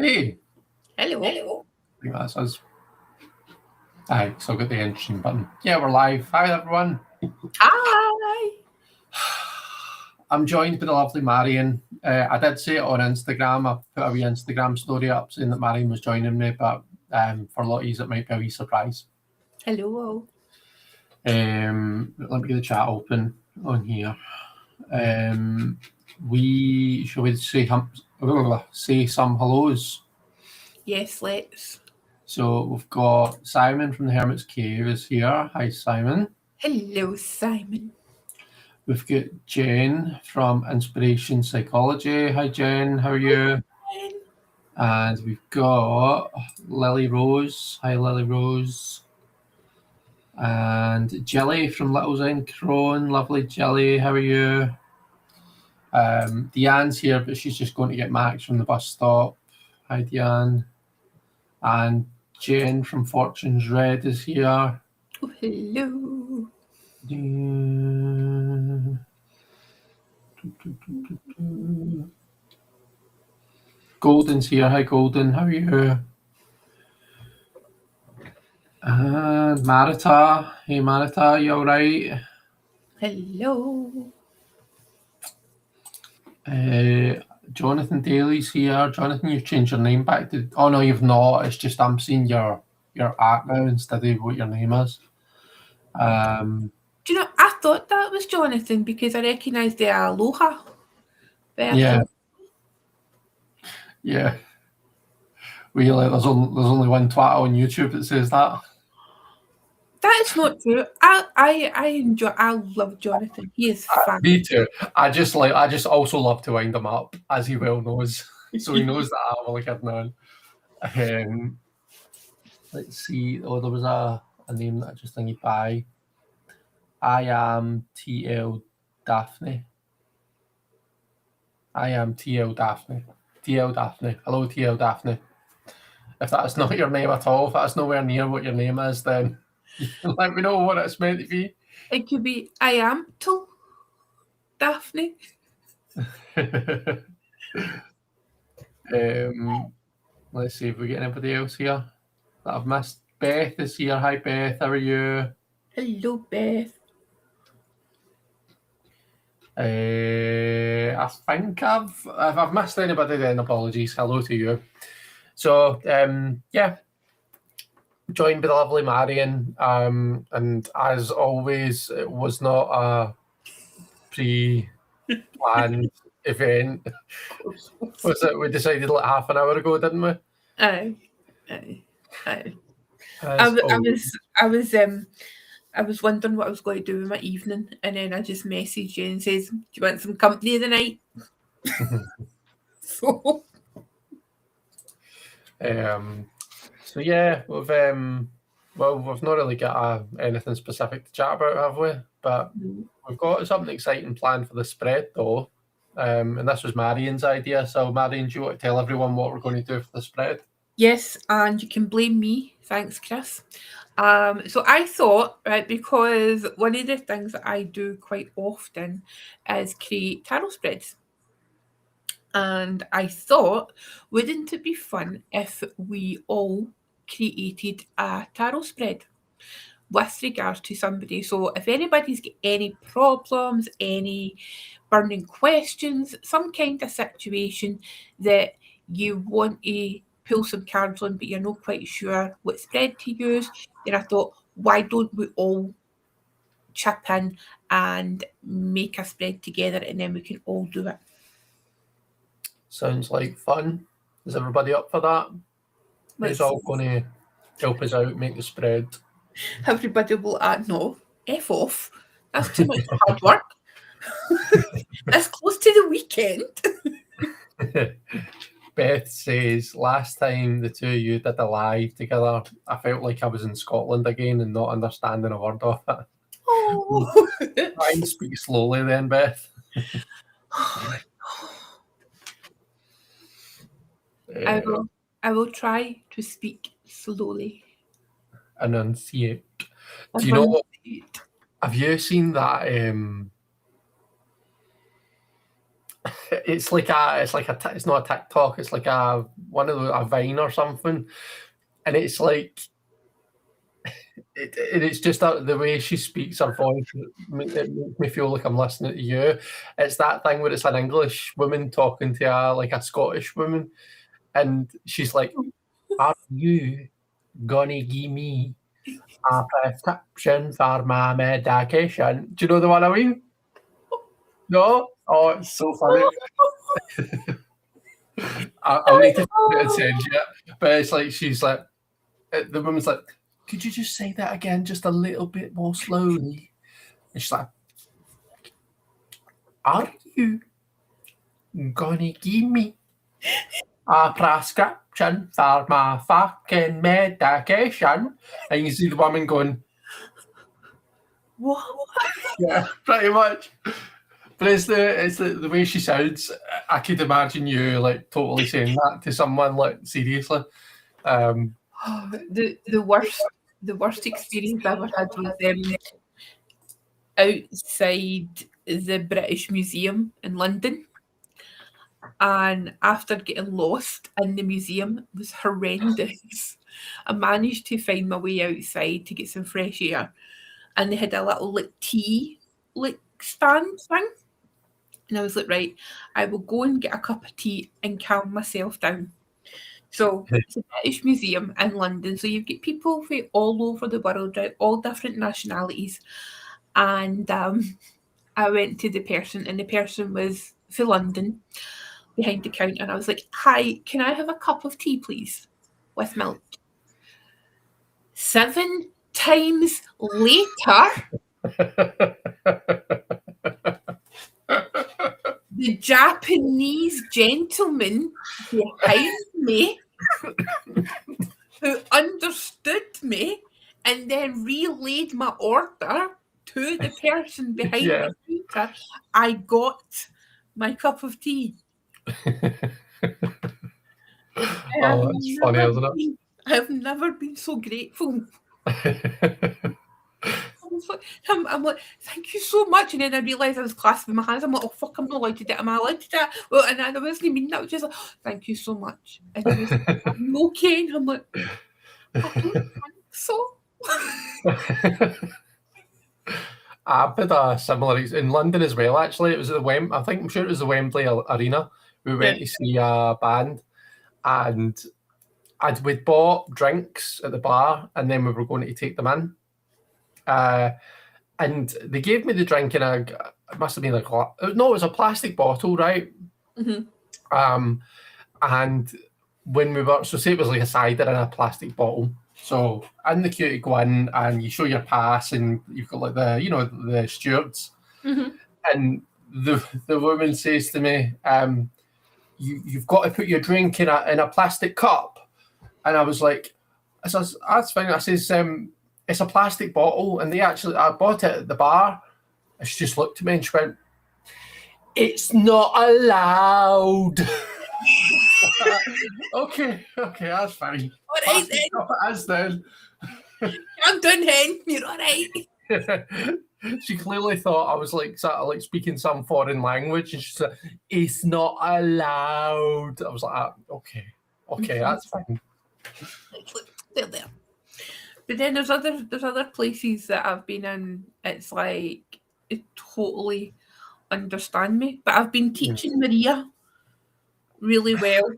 Hey, Hello. I think that's us. Aye, so I've got the entering button. Yeah, we're live. Hi, everyone. Hi. I'm joined by the lovely Marion. I did say it on Instagram. I put a wee Instagram story up saying that Marion was joining me, but for a lot of you, it might be a wee surprise. Hello. Let me get the chat open on here. Shall we say some hellos? Yes, let's. So we've got Simon from the Hermit's Cave is here. Hi, Simon. Hello, Simon. We've got Jen from Inspiration Psychology. Hi, Jen. How are you? And we've got Lily Rose. Hi, Lily Rose. And Jelly from Little Zen Crone. Lovely Jelly. How are you? Deanne's here, but she's just going to get Max from the bus stop. Hi, Deanne. And Jen from Fortune's Red is here. Oh, hello. Golden's here. Hi, Golden. How are you? And Marita. Hey, Marita. You all right? Hello. Jonathan Daly's here. Jonathan, you've changed your name back to... Oh, no, you've not. It's just I'm seeing your art now instead of what your name is. Do you know, I thought that was Jonathan because I recognised the Aloha. Yeah. Yeah. Really, there's only one twat on YouTube that says that. That is not true. I love Jonathan. He is fun. Me too. I just also love to wind him up, as he well knows. So he knows that I'm only kidding on. Let's see. Oh, there was a name that I just thingy by. I am TL Daphne. I am TL Daphne. TL Daphne. Hello, TL Daphne. If that's not your name at all, if that's nowhere near what your name is, then you can let me know what it's meant to be. It could be I am till Daphne. Let's see if we get anybody else here that I've missed. Beth is here. Hi, Beth. How are you? Hello, Beth. I think if I've missed anybody, then apologies. Hello to you. So, yeah, joined by the lovely Marion, and as always, it was not a pre-planned event. Was it? We decided like half an hour ago, didn't we? Aye. I was wondering what I was going to do with my evening, and then I just messaged you and says, "Do you want some company of the night?" So yeah, we've not really got anything specific to chat about, have we? But we've got something exciting planned for the spread, though. And this was Marion's idea. So, Marion, do you want to tell everyone what we're going to do for the spread? Yes, and you can blame me. Thanks, Chris. So I thought, right, because one of the things that I do quite often is create tarot spreads. And I thought, wouldn't it be fun if we all created a tarot spread with regards to somebody? So if anybody's got any problems, any burning questions, some kind of situation that you want to pull some cards on, but you're not quite sure what spread to use, then I thought, why don't we all chip in and make a spread together, and then we can all do it. Sounds like fun. Is everybody up for that? Who's all going to help us out, make the spread? Everybody will no, F off. That's too much hard work. That's close to the weekend. Beth says, last time the two of you did a live together, I felt like I was in Scotland again and not understanding a word of it. Oh. Try and speak slowly then, Beth. I will try to speak slowly. Enunciate. Do you know what? Have you seen that It's not a TikTok. It's like a Vine or something, and it's like it's just the way she speaks her voice. It makes me feel like I'm listening to you. It's that thing where it's an English woman talking to a Scottish woman, and she's like, "Are you gonna give me a prescription for my medication?" Do you know the one I mean? No? Oh, it's so funny. I'll need to find it and send you it. But it's like she's like the woman's like, "Could you just say that again, just a little bit more slowly?" And she's like, "Are you gonna give me a prescription for my fucking medication?" And you see the woman going, What? "Yeah, pretty much." But it's the way she sounds. I could imagine you like totally saying that to someone, like seriously. The worst experience I ever had was outside the British Museum in London. And after getting lost in the museum, it was horrendous. I managed to find my way outside to get some fresh air, and they had a little like tea like stand thing. And I was like, right, I will go and get a cup of tea and calm myself down. So it's a British Museum in London. So you've got people from all over the world, right? All different nationalities. And I went to the person, and the person was for London behind the counter. And I was like, hi, can I have a cup of tea, please? With milk. 7 times later, the Japanese gentleman behind me who understood me and then relayed my order to the person behind the counter, I got my cup of tea. Oh, that's funny, isn't it? I have never been so grateful. I'm like, thank you so much. And then I realised I was clasping my hands. I'm like, oh, fuck, I'm not allowed to do it. Am I allowed to do it? Well, and I wasn't mean that. I was just like, oh, thank you so much. And he was like, are you okay? And I'm like, I don't think so. I've had a similar in London as well. Actually, it was at the I'm sure it was the Wembley Arena. We went to see a band, and we'd bought drinks at the bar, and then we were going to take them in. And they gave me the drink in it must have been it was a plastic bottle, right? Mm-hmm. And when we were, say it was like a cider in a plastic bottle. So in the queue to go in, and you show your pass, and you've got like the stewards, and the woman says to me, "You've got to put your drink in a plastic cup," and I was like, "I says that's fine." I says, "It's a plastic bottle," and I bought it at the bar. And she just looked at me and she went, "It's not allowed." Okay, that's fine. All right then. As then. I'm done, hen. You're all right. She clearly thought I was like sort of like speaking some foreign language, and she said, "It's not allowed." I was like, okay, that's fine. They're there. But then there's other places that I've been in. It's like it totally understand me. But I've been teaching Maria really well.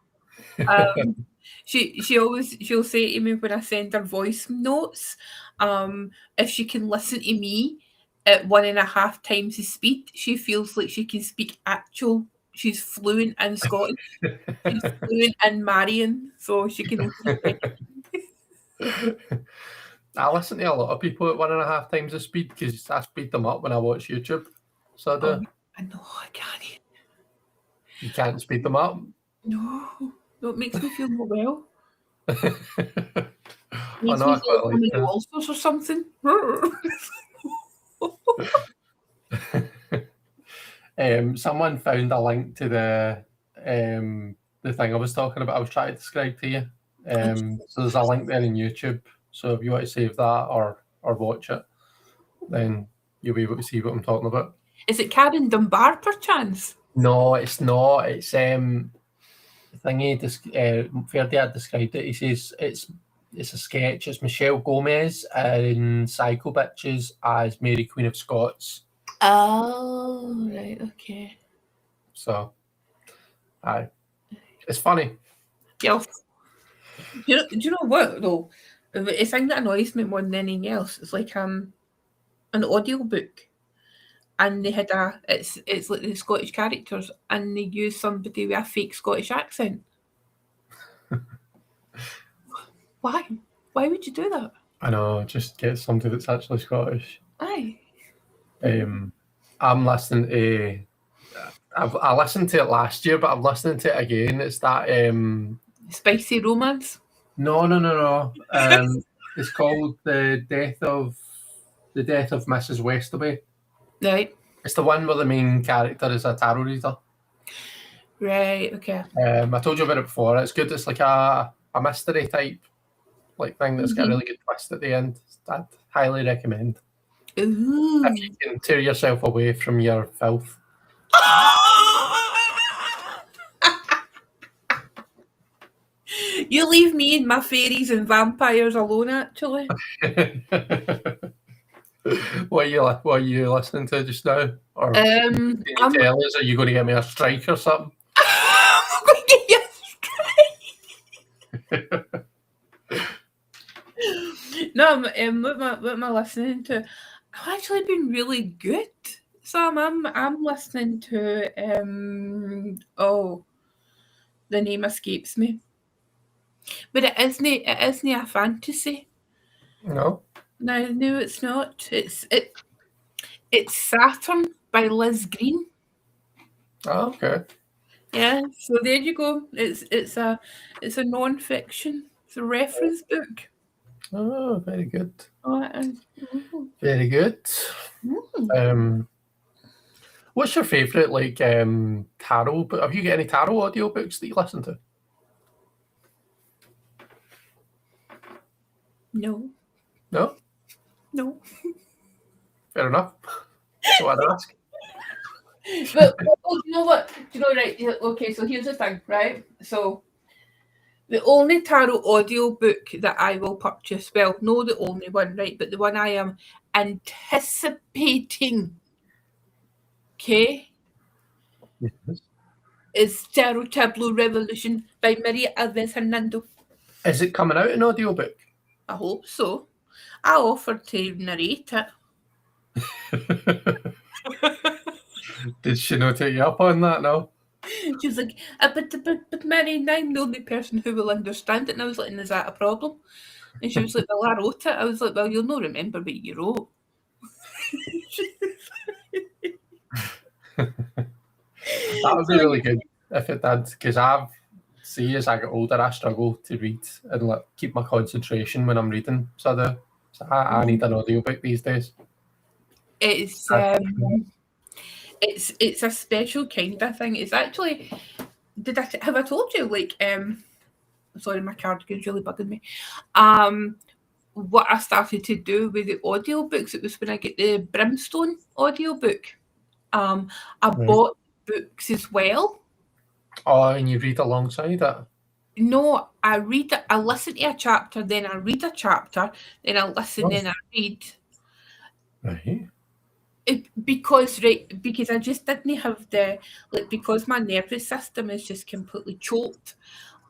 She'll say to me when I send her voice notes, if she can listen to me at 1.5 times the speed, she feels like she can speak actual. She's fluent in Scottish. She's fluent in Marion, so she can listen to I listen to a lot of people at 1.5 times the speed because I speed them up when I watch YouTube. So I do. I know, I can't. You can't speed them up? No, it makes me feel more well. I know, I quite like that. Ulcers or something. Someone found a link to the thing I was talking about. I was trying to describe to you. So there's a link there in YouTube. So if you want to save that or watch it, then you'll be able to see what I'm talking about. Is it Karen Dunbar, perchance? No, it's not. It's thingy. Ferdiad described it. He says it's a sketch. It's Michelle Gomez in Psycho Bitches as Mary Queen of Scots. Oh, right, okay. So, aye, it's funny. Yes. Do you know what though? The thing that annoys me more than anything else is like an audiobook, and they had it's like the Scottish characters, and they use somebody with a fake Scottish accent. Why? Why would you do that? I know. Just get somebody that's actually Scottish. Aye. I'm listening to. I listened to it last year, but I'm listening to it again. It's that. Spicy romance. No. It's called the death of Mrs. Westerby. Right. It's the one where the main character is a tarot reader. Right, okay. I told you about it before. It's good. It's like a mystery type like thing that's got a really good twist at the end. I'd highly recommend. Ooh. If you can tear yourself away from your filth. You leave me and my fairies and vampires alone, actually. What are you listening to just now? Or can you tell us, are you going to get me a strike or something? I'm going to get you a strike. No, what am I listening to? I've actually been really good. Sam, I'm listening to the name escapes me. But it isn't a fantasy. No, it's not. It's Saturn by Liz Green. Oh, okay. Yeah, so there you go. It's a non-fiction. It's a reference book. Oh, very good. Oh, it is. Very good. What's your favourite like tarot? But have you got any tarot audiobooks that you listen to? No. No. No. Fair enough. That's what I'd ask. But you know what? Do you know, right? Okay, so here's the thing, right? So the only tarot audiobook that I will purchase, well, no, the only one, right? But the one I am anticipating, okay, Yes. is Tarot Tableau Revolution by Maria Alves Hernando. Is it coming out in audiobook? I hope so. I offered to narrate it. Did she not take you up on that? No. She was like, but Mary, I'm the only person who will understand it. And I was like, is that a problem? And she was like, well, I wrote it. I was like, well, you'll not remember what you wrote. That would be really good if it did, because as I get older, I struggle to read and like keep my concentration when I'm reading. So I need an audiobook these days. It's it's a special kind of thing. It's actually, have I told you, like, sorry, my cardigan's really bugging me. What I started to do with the audiobooks, it was when I get the Brimstone audiobook. I bought books as well. Oh, and you read alongside it? No, I read it. I listen to a chapter, then I read a chapter, then I listen, then I read. Right. Because I just didn't have because my nervous system is just completely choked.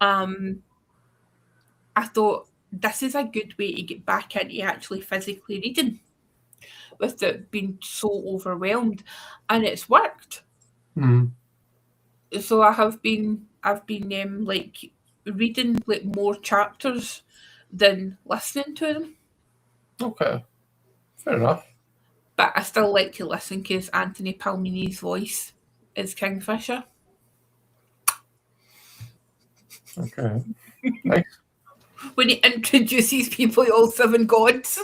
I thought this is a good way to get back into actually physically reading with it being so overwhelmed, and it's worked. So I've been like reading like more chapters than listening to them. Okay, fair enough. But I still like to listen because Anthony Palmini's voice is Kingfisher. Okay, nice. When he introduces people, all 7 gods.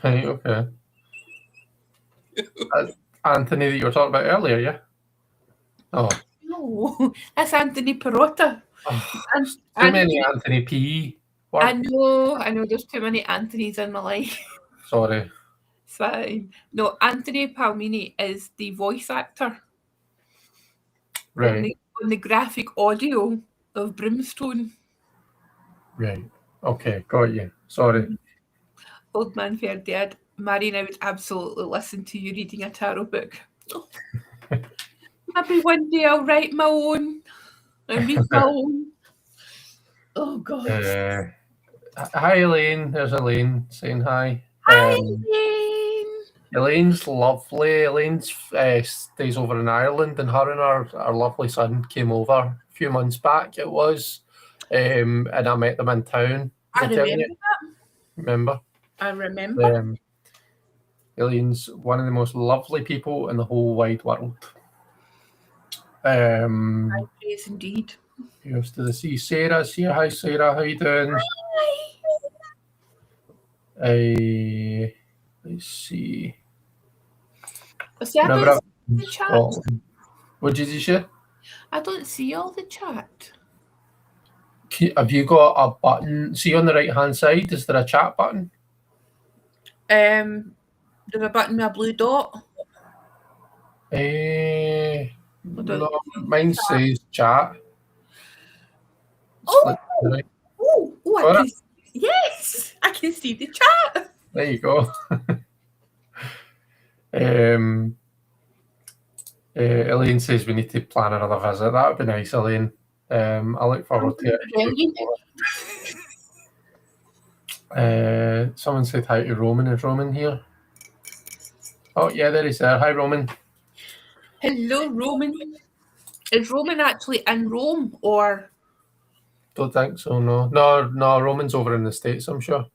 Right, okay. Anthony that you were talking about earlier, yeah? Oh. No, that's Anthony Perrotta. Too many Anthony P. I know there's too many Anthonys in my life. Sorry. It's fine. No, Anthony Palmini is the voice actor. Right. On the graphic audio of Brimstone. Right. Okay, got you. Sorry. Old Man Fair Dead. Marion, I would absolutely listen to you reading a tarot book. Maybe one day I'll write my own and read my own. Oh, God. Hi, Elaine. There's Elaine saying hi. Hi, Elaine. Elaine's lovely. Elaine stays over in Ireland, and her and our lovely son came over a few months back. It was, and I met them in town. I Did I tell remember you? that. Remember? I remember. Elaine's one of the most lovely people in the whole wide world. Yes, indeed. Here's to the sea. Sarah's here. Hi, Sarah. How you doing? Hi. Let's see. See, I don't see the chat. What did you say? I don't see all the chat. Have you got a button? See on the right hand side, is there a chat button? There's a button with a blue dot. No, mine says chat. Oh, I can. Yes, I can see the chat. There you go. Elaine says we need to plan another visit. That would be nice, Elaine. I look forward to it. Someone said hi to Roman. Is Roman here? Oh, yeah, there he's there. Hi, Roman. Hello, Roman. Is Roman actually in Rome, or? Don't think so, no. No, Roman's over in the States, I'm sure.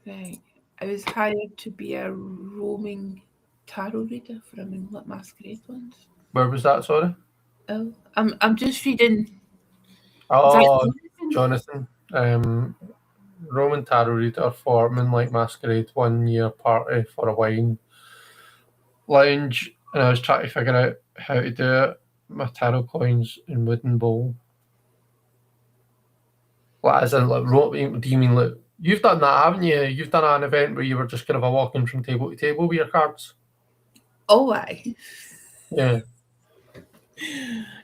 Right. I was hired to be a roaming tarot reader for a Moonlit Masquerade once. Where was that, sorry? Oh, I'm just reading. Oh, Jonathan. Roman tarot reader for Moonlight Masquerade 1 year party for a wine lounge, and I was trying to figure out how to do it. My tarot coins in wooden bowl. Like, as in, like, do you mean like you've done that, haven't you? You've done an event where you were just kind of walking from table to table with your cards. Oh, aye. Yeah.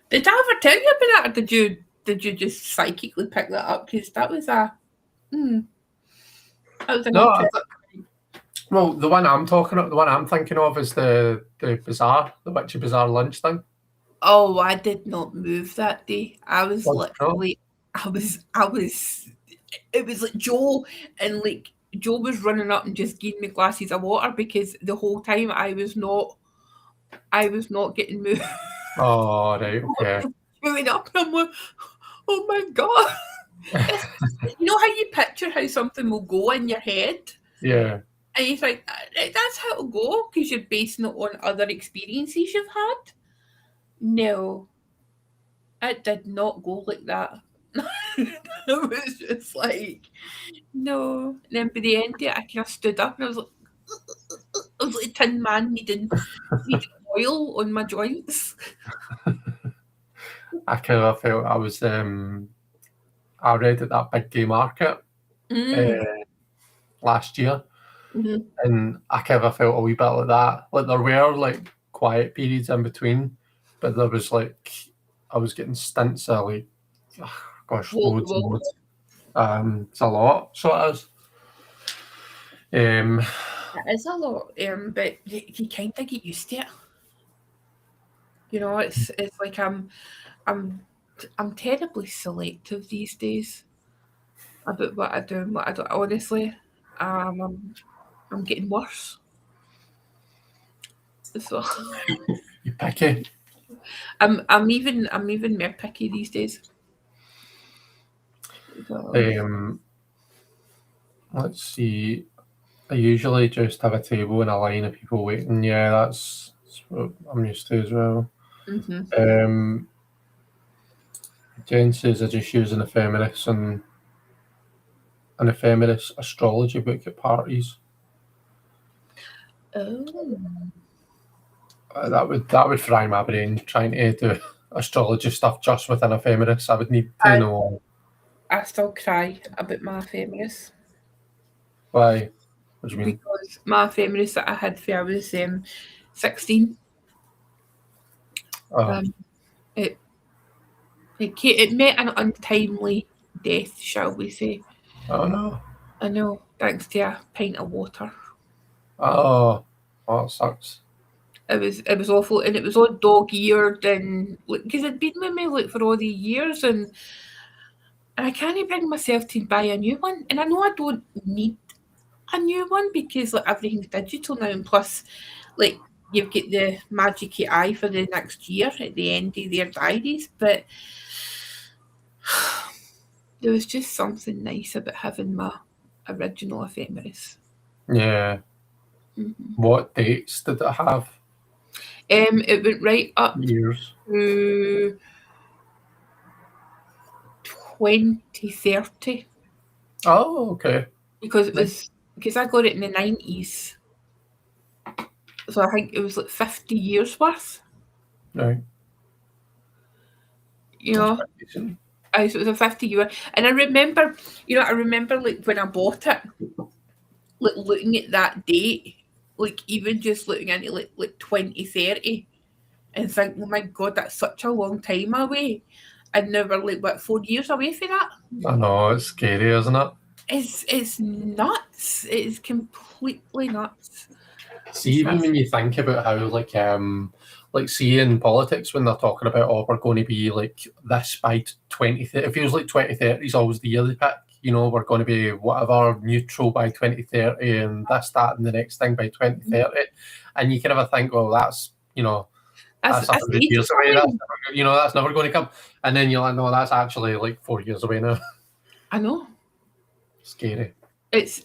Did I ever tell you about that, or did you just psychically pick that up? Because that was a. That was well, the one I'm thinking of is the bazaar, the witchy bazaar lunch thing. Oh, I did not move that day. I was literally, I was. It was like Joe, and like Joe was running up and just giving me glasses of water because the whole time I was not getting moved. Oh, right, okay. Moving up, and I'm like, oh my god. You know how you picture how something will go in your head? Yeah. And you think, that's how it'll go because you're basing it on other experiences you've had. No, it did not go like that. It was just like, no. And then by the end of it, I kind of stood up and I was like a tin man needing oil on my joints. I kind of felt I was I read at that big gay market last year, and I kind of felt a wee bit like that. Like there were like quiet periods in between, but there was like I was getting stints of like, gosh, loads and loads. It's a lot, so it is. It is a lot, but you kind of get used to it. You know, it's like I'm terribly selective these days about what I do and what I don't. Honestly, I'm getting worse. So You picky. I'm even more picky these days. Let's see. I usually just have a table and a line of people waiting. Yeah, that's what I'm used to as well. Jen says I just use an ephemeris and an ephemeris astrology book at parties. Oh. That would fry my brain trying to do astrology stuff just with an ephemeris. I would need to know. I still cry about my ephemeris. Why? What do you mean? Because my ephemeris that I had when I was 16. It met an untimely death, shall we say. Oh no. I know, thanks to a pint of water. Oh, that sucks. It was awful, and it was all dog eared, and because it'd been with me like for all these years, and I can't bring myself to buy a new one. And I know I don't need a new one because like everything's digital now, and plus, like you've got the magic eye for the next year at the end of their diaries, but there was just something nice about having my original ephemeris. Yeah. Mm-hmm. What dates did it have? It went right up Years. to 2030 Oh, okay. because I got it in the 90s, so I think it was like 50 years worth. Right. You That's know, quite decent. so it was a 50-year, and I remember, like when I bought it, like looking at that date, like even just looking into like 2030, and think, oh my god, that's such a long time away, and now we're like what 4 years away from that. I know, it's scary, isn't it? It's nuts. It's completely nuts. See, even when you think about how like see in politics when they're talking about, oh, we're going to be like this by 2030, it feels like 2030 is always the year they pick. You know, we're going to be whatever neutral by 2030 and this, that, and the next thing by 2030. And you kind of think, well, that's, That's, that's that's 100 ages years away. away. That's never going to come. And then you're like, no, that's actually like 4 years away now. I know. Scary. It's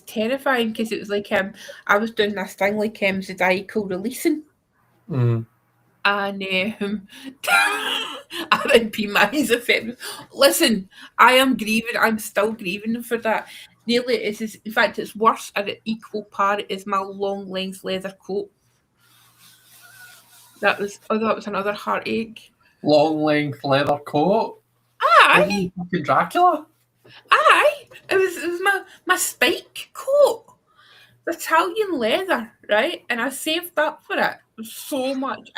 terrifying because it was like I was doing this thing like zodiacal releasing, Mm. and I'm in PMI's effect. Listen, I am grieving. I'm still grieving for that. Nearly, in fact, it's worse at an equal par as my long length leather coat. That was another heartache. Long length leather coat. Aye, What, you fucking Dracula? aye. It was my spike coat. Italian leather, right? And I saved up for it so much.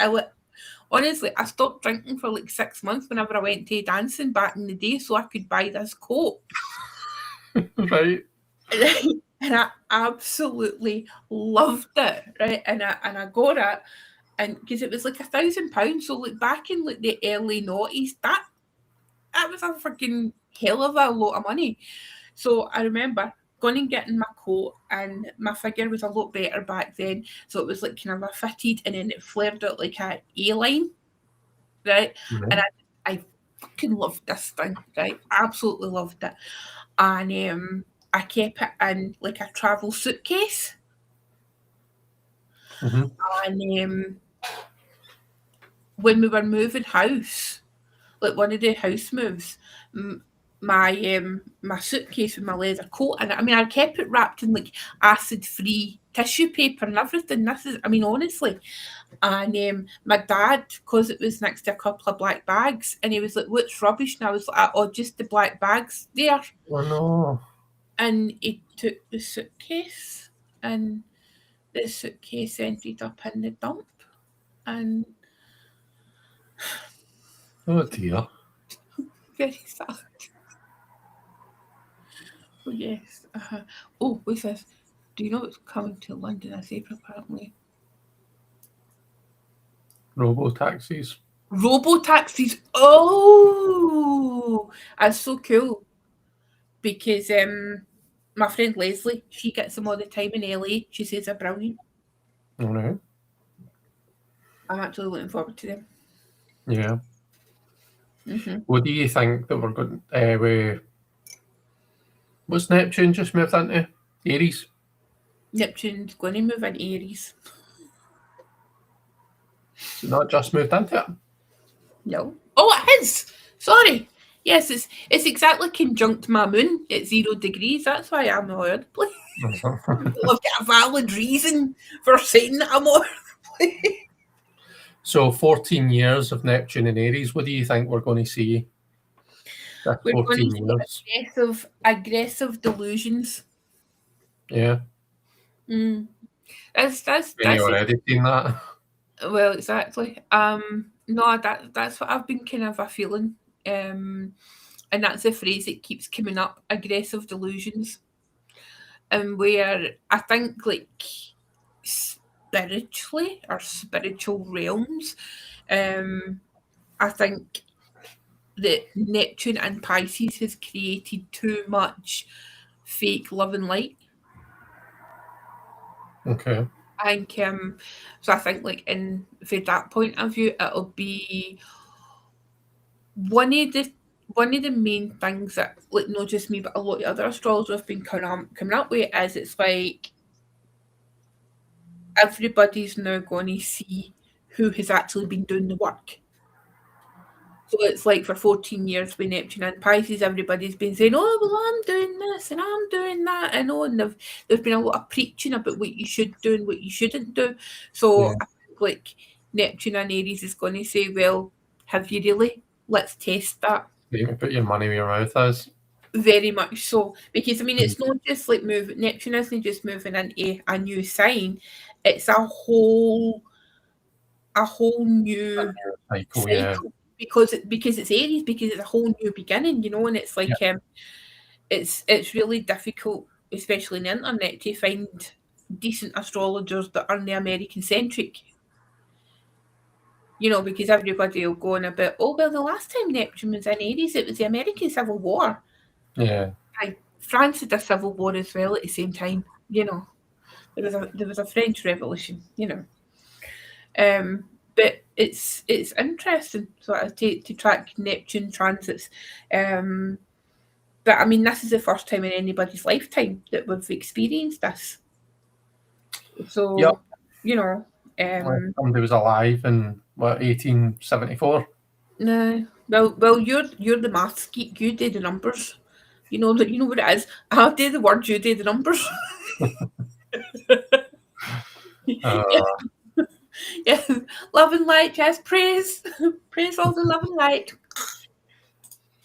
Honestly, I stopped drinking for like 6 months whenever I went to dancing back in the day so I could buy this coat. Right. And I absolutely loved it, right? And I got it, and because it was like £1,000. So like back in like the early noughties, that was a freaking hell of a lot of money. So I remember going and getting my coat, and my figure was a lot better back then. So it was like kind of a fitted, and then it flared out like a A-line, right? Mm-hmm. And I fucking loved this thing, right? Absolutely loved it. And I kept it in like a travel suitcase. Mm-hmm. And when we were moving house, like one of the house moves, my suitcase with my leather coat in it. I mean, I kept it wrapped in like acid-free tissue paper and everything. Honestly. And my dad, because it was next to a couple of black bags, and he was like, "What's rubbish?" And I was like, "Oh, just the black bags there." Oh no. And he took the suitcase, and the suitcase ended up in the dump. And Oh dear. very sad. Oh, yes. Oh, what's this? Do you know what's coming to London this April, apparently? Robo taxis. Robo-taxis. Oh, that's so cool. Because my friend Leslie, she gets them all the time in LA. She says they're brilliant. All right. I'm actually looking forward to them. Yeah. Mm-hmm. What do you think that we're going? What's Neptune just moved into? Aries. Neptune's going to move in Aries. Is it not just moved into it? No. Oh, it is. Sorry. Yes, it's exactly conjunct my moon at 0 degrees. That's why I'm all over the place. I've got a valid reason for saying that I'm all over the place. So 14 years of Neptune in Aries. What do you think we're going to see? We're going 14 to years. see aggressive delusions. Yeah. That's Have you already seen that? well, exactly. No, that's what I've been kind of a feeling. And that's the phrase that keeps coming up, aggressive delusions. And where I think like spiritually or spiritual realms, um, I think that Neptune and Pisces has created too much fake love and light. Okay. I think so I think like in from that point of view it'll be one of the one of the main things that like not just me but a lot of other astrologers have been coming up with is it's like everybody's now going to see who has actually been doing the work. So it's like for 14 years with Neptune and Pisces, everybody's been saying, "Oh, well, I'm doing this and I'm doing that," I know, and there's been a lot of preaching about what you should do and what you shouldn't do. Yeah. So I think like Neptune and Aries is going to say, "Well, have you really? Let's test that." You can put your money where your mouth is. Very much so, because I mean, Mm. it's not just like Neptune isn't just moving into a new sign; it's a whole new Cycle, yeah. cycle because it's Aries, because it's a whole new beginning, and it's Yeah. like it's really difficult, especially on the internet, to find decent astrologers that aren't the American centric. Because everybody will go on about, oh well, the last time Neptune was in Aries, it was the American Civil War. Yeah. France had a civil war as well at the same time. There was a French Revolution. But it's interesting sort of to track Neptune transits. But I mean, this is the first time in anybody's lifetime that we've experienced this. Yep. So, you know, um, Somebody was alive in what 1874. no, well, you're the maths geek. You do the numbers. You know what it is. I do the words. You do the numbers. Uh, Yeah, love and light. Yes, praise, praise all the love and light.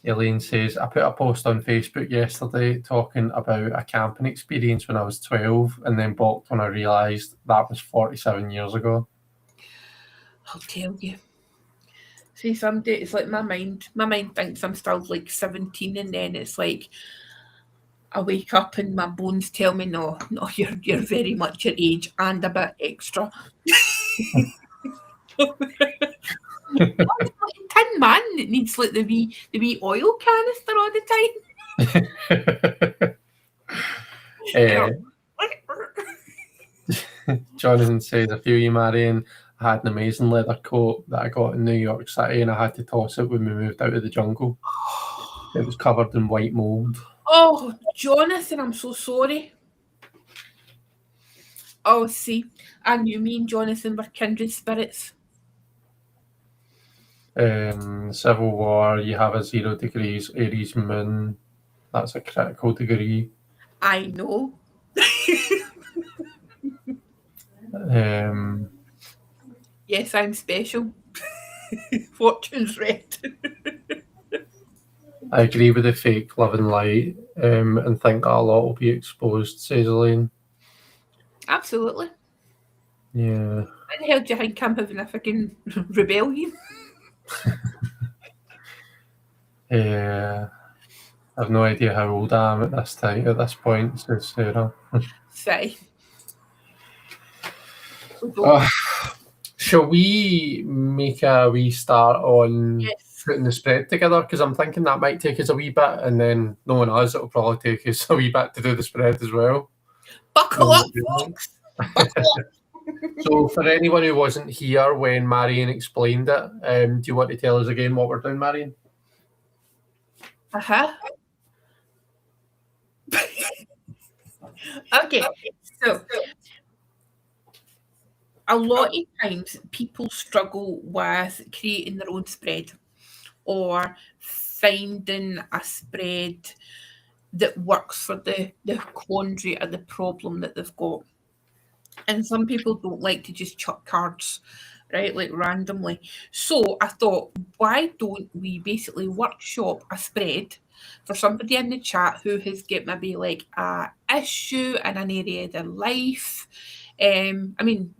Elaine says, I put a post on Facebook yesterday talking about a camping experience when I was 12 and then balked when I realised that was 47 years ago. I'll tell you. See, some days it's like my mind thinks I'm still like 17, and then it's like I wake up and my bones tell me, no, no, you're very much your age and a bit extra. Tin man that needs like the wee oil canister all the time. Uh, Jonathan says, I feel you, Marion. I had an amazing leather coat that I got in New York City and I had to toss it when we moved out of the jungle. It was covered in white mould. Oh, Jonathan, I'm so sorry. Oh, see, and you mean Jonathan were kindred spirits. Civil War, you have a 0 degrees Aries moon. That's a critical degree. I know. Um, Yes, I'm special. Fortune's red. I agree with the fake love and light and think that a lot will be exposed, says Elaine. Absolutely. Yeah. How the hell do you think I'm having a fucking rebellion? I have no idea how old I am at this point, says Sarah. Say. Shall we make a wee start on Yes. putting the spread together? Because I'm thinking that might take us a wee bit, and then knowing us, it'll probably take us a wee bit to do the spread as well. Buckle up, folks. Buckle up. So, for anyone who wasn't here when Marion explained it, do you want to tell us again what we're doing, Marion? Uh-huh. Okay, so a lot of times people struggle with creating their own spread or finding a spread that works for the quandary or the problem that they've got. And some people don't like to just chuck cards, right, like randomly. So I thought, why don't we basically workshop a spread for somebody in the chat who has got maybe like a issue in an area of their life? I mean,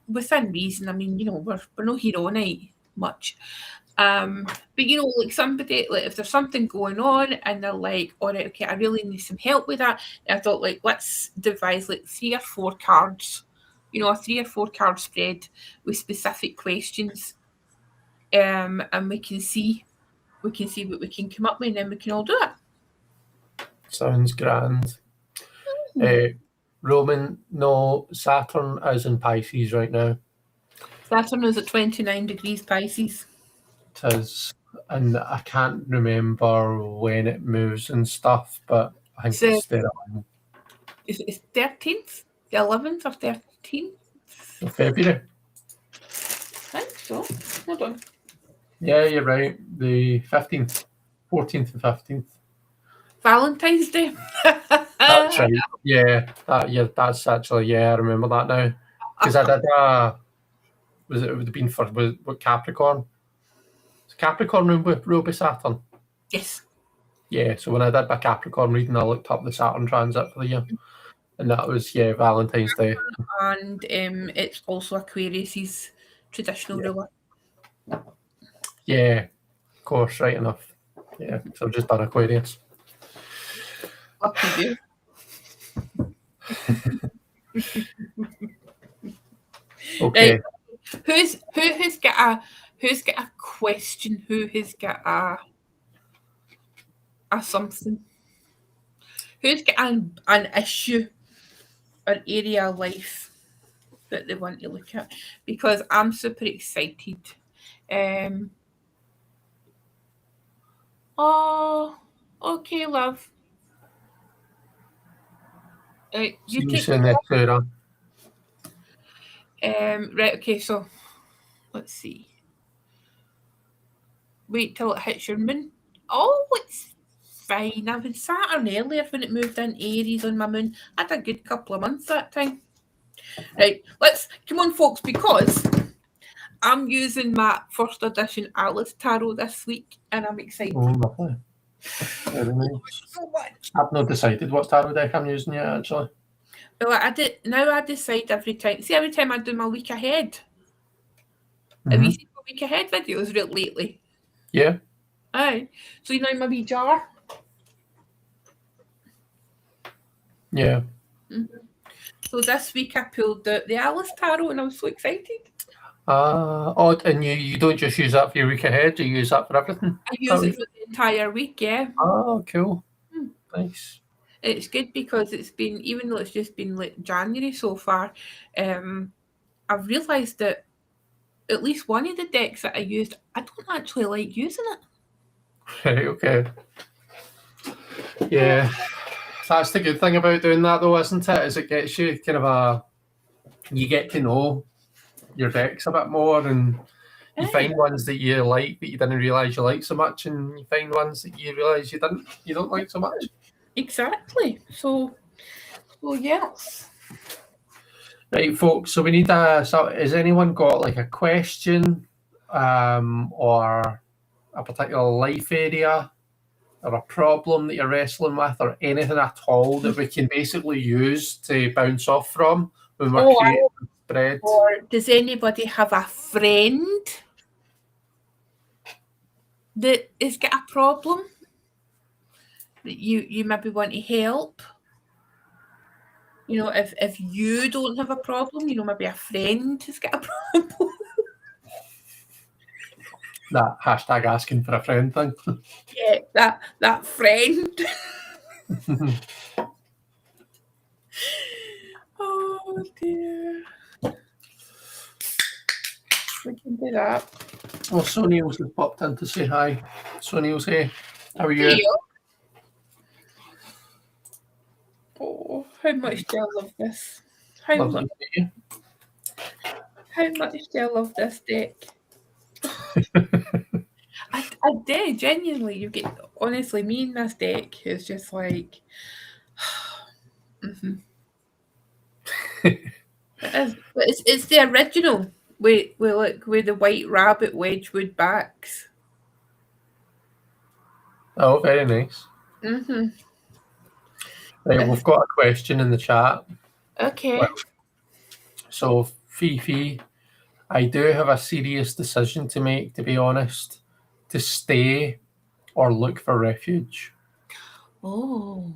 within reason. I mean, we're no here all night. much. But like somebody, like if there's something going on and they're like, all right, okay, I really need some help with that. And I thought, like, let's devise like 3 or 4 cards, a 3 or 4 card spread with specific questions. And we can see what we can come up with, and then we can all do it. Sounds grand. Roman, no, Saturn is in Pisces right now. Saturn is at 29 degrees Pisces. It is, and I can't remember when it moves and stuff, but I think it's there on. Is it 13th? The 11th or 13th? Of February. I think so. Hold on. Yeah, you're right. The 15th, 14th and 15th. Valentine's Day. That's right. Yeah, that's actually, I remember that now. Because I did it would have been for what Capricorn? Is Capricorn ruled by Saturn? Yes. Yeah, so when I did my Capricorn reading, I looked up the Saturn transit for the year. And that was, Valentine's Day. And it's also Aquarius's traditional ruler. Yeah, of course, right enough. Yeah, so I've just done Aquarius. Lucky you. Okay. Right. Who's got a question? Who has got a something? Who's got an issue or area of life that they want to look at? Because I'm super excited. Oh, okay, love. You take right, okay, so let's see. Wait till it hits your moon. Oh, it's fine. I had Saturn earlier when it moved in Aries on my moon. I had a good couple of months that time. Right, let's come on, folks, because I'm using my first edition Alice Tarot this week, and I'm excited. Oh, lovely. Very nice. So much. I've not decided what tarot deck I'm using yet, actually. Well, I decide every time. See, every time I do my week ahead. Mm-hmm. Have you seen my week ahead videos lately? Yeah. Aye. So my wee jar. Yeah. Mm-hmm. So this week I pulled the Alice Tarot, and I was so excited. And you don't just use that for your week ahead, you use that for everything? I use it for the entire week, yeah. Oh, cool. Nice. It's good because it's been, even though it's just been like January so far, I've realised that at least one of the decks that I used, I don't actually like using it. Right, okay. Yeah. That's the good thing about doing that though, isn't it? Is it gets you kind of you get to know your decks a bit more, and you find ones that you like that you didn't realise you like so much, and you find ones that you realise you don't like so much. Exactly. So yes. Right, folks. So we need so has anyone got like a question, or a particular life area, or a problem that you're wrestling with, or anything at all that we can basically use to bounce off from when we're creating spreads? Or does anybody have a friend that has got a problem that you maybe want to help? If you don't have a problem, maybe a friend has got a problem. That hashtag asking for a friend thing. Yeah, that friend. Oh dear. We can do that. Well, Sonils has popped in to say hi. Sonils, hey, how are you? Hey, oh, how much do I love this? How much do I love this deck? I do, genuinely. You get, honestly, me and this deck is just like, mm-hmm. It's the original with the white rabbit Wedgwood backs. Oh, very nice. Mm-hmm. Right, we've got a question in the chat. Okay. So Fifi I do have a serious decision to make, to be honest, to stay or look for refuge. Oh.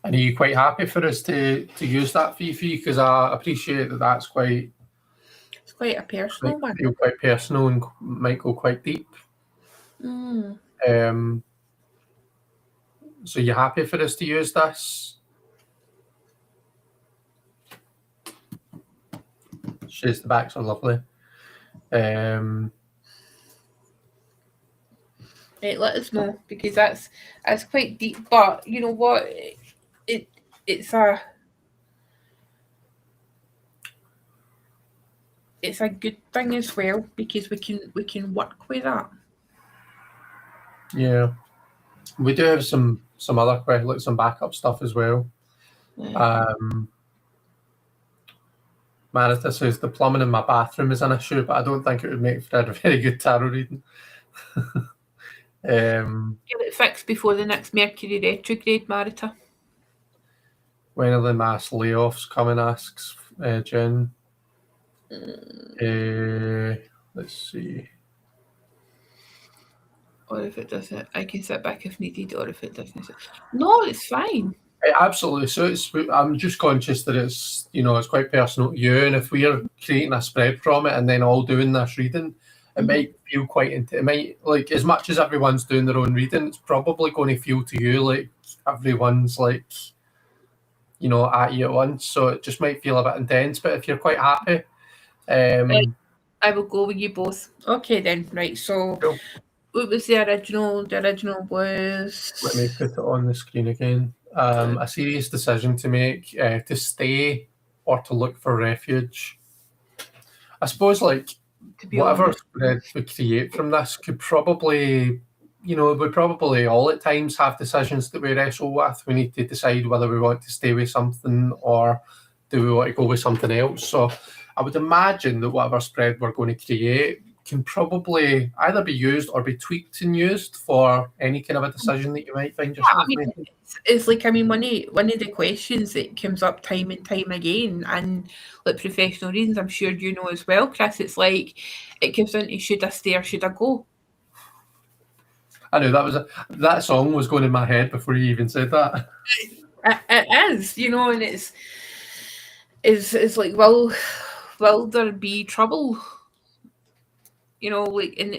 And are you quite happy for us to use that, Fifi? Because I appreciate that that's quite It's quite a personal one. feel quite personal and might go quite deep. Mm. So you happy for us to use this? Shades the backs are lovely. Right, let us know, because that's quite deep. But you know what? It's a good thing as well, because we can work with that. Yeah, we do have some other like some backup stuff as well. Yeah. Marita says the plumbing in my bathroom is an issue, but I don't think it would make for a very good tarot reading. Get it fixed before the next Mercury retrograde, Marita. When are the mass layoffs coming? Asks Jen. Let's see. Or if it doesn't, I can sit back if needed. Or if it doesn't, no, it's fine. Absolutely. So I'm just conscious that it's it's quite personal to you, and if we are creating a spread from it and then all doing this reading, it might feel quite it might, like, as much as everyone's doing their own reading, it's probably going to feel to you like everyone's like at you at once. So it just might feel a bit intense. But if you're quite happy, Right. I will go with you both. Okay then. Right. So cool. what was the original? The original was. Let me put it on the screen again. A serious decision to make, to stay or to look for refuge. I suppose, like, To be whatever honest. spread we create from this could probably, we probably all at times have decisions that we wrestle with. We need to decide whether we want to stay with something or do we want to go with something else. So I would imagine that whatever spread we're going to create can probably either be used or be tweaked and used for any kind of a decision that you might find yourself making. It's like, one of the questions that comes up time and time again, and like professional readings, I'm sure you know as well, Chris. It's like it comes down to, should I stay or should I go? I know that song was going in my head before you even said that. It is, and it's like, will there be trouble? Like, and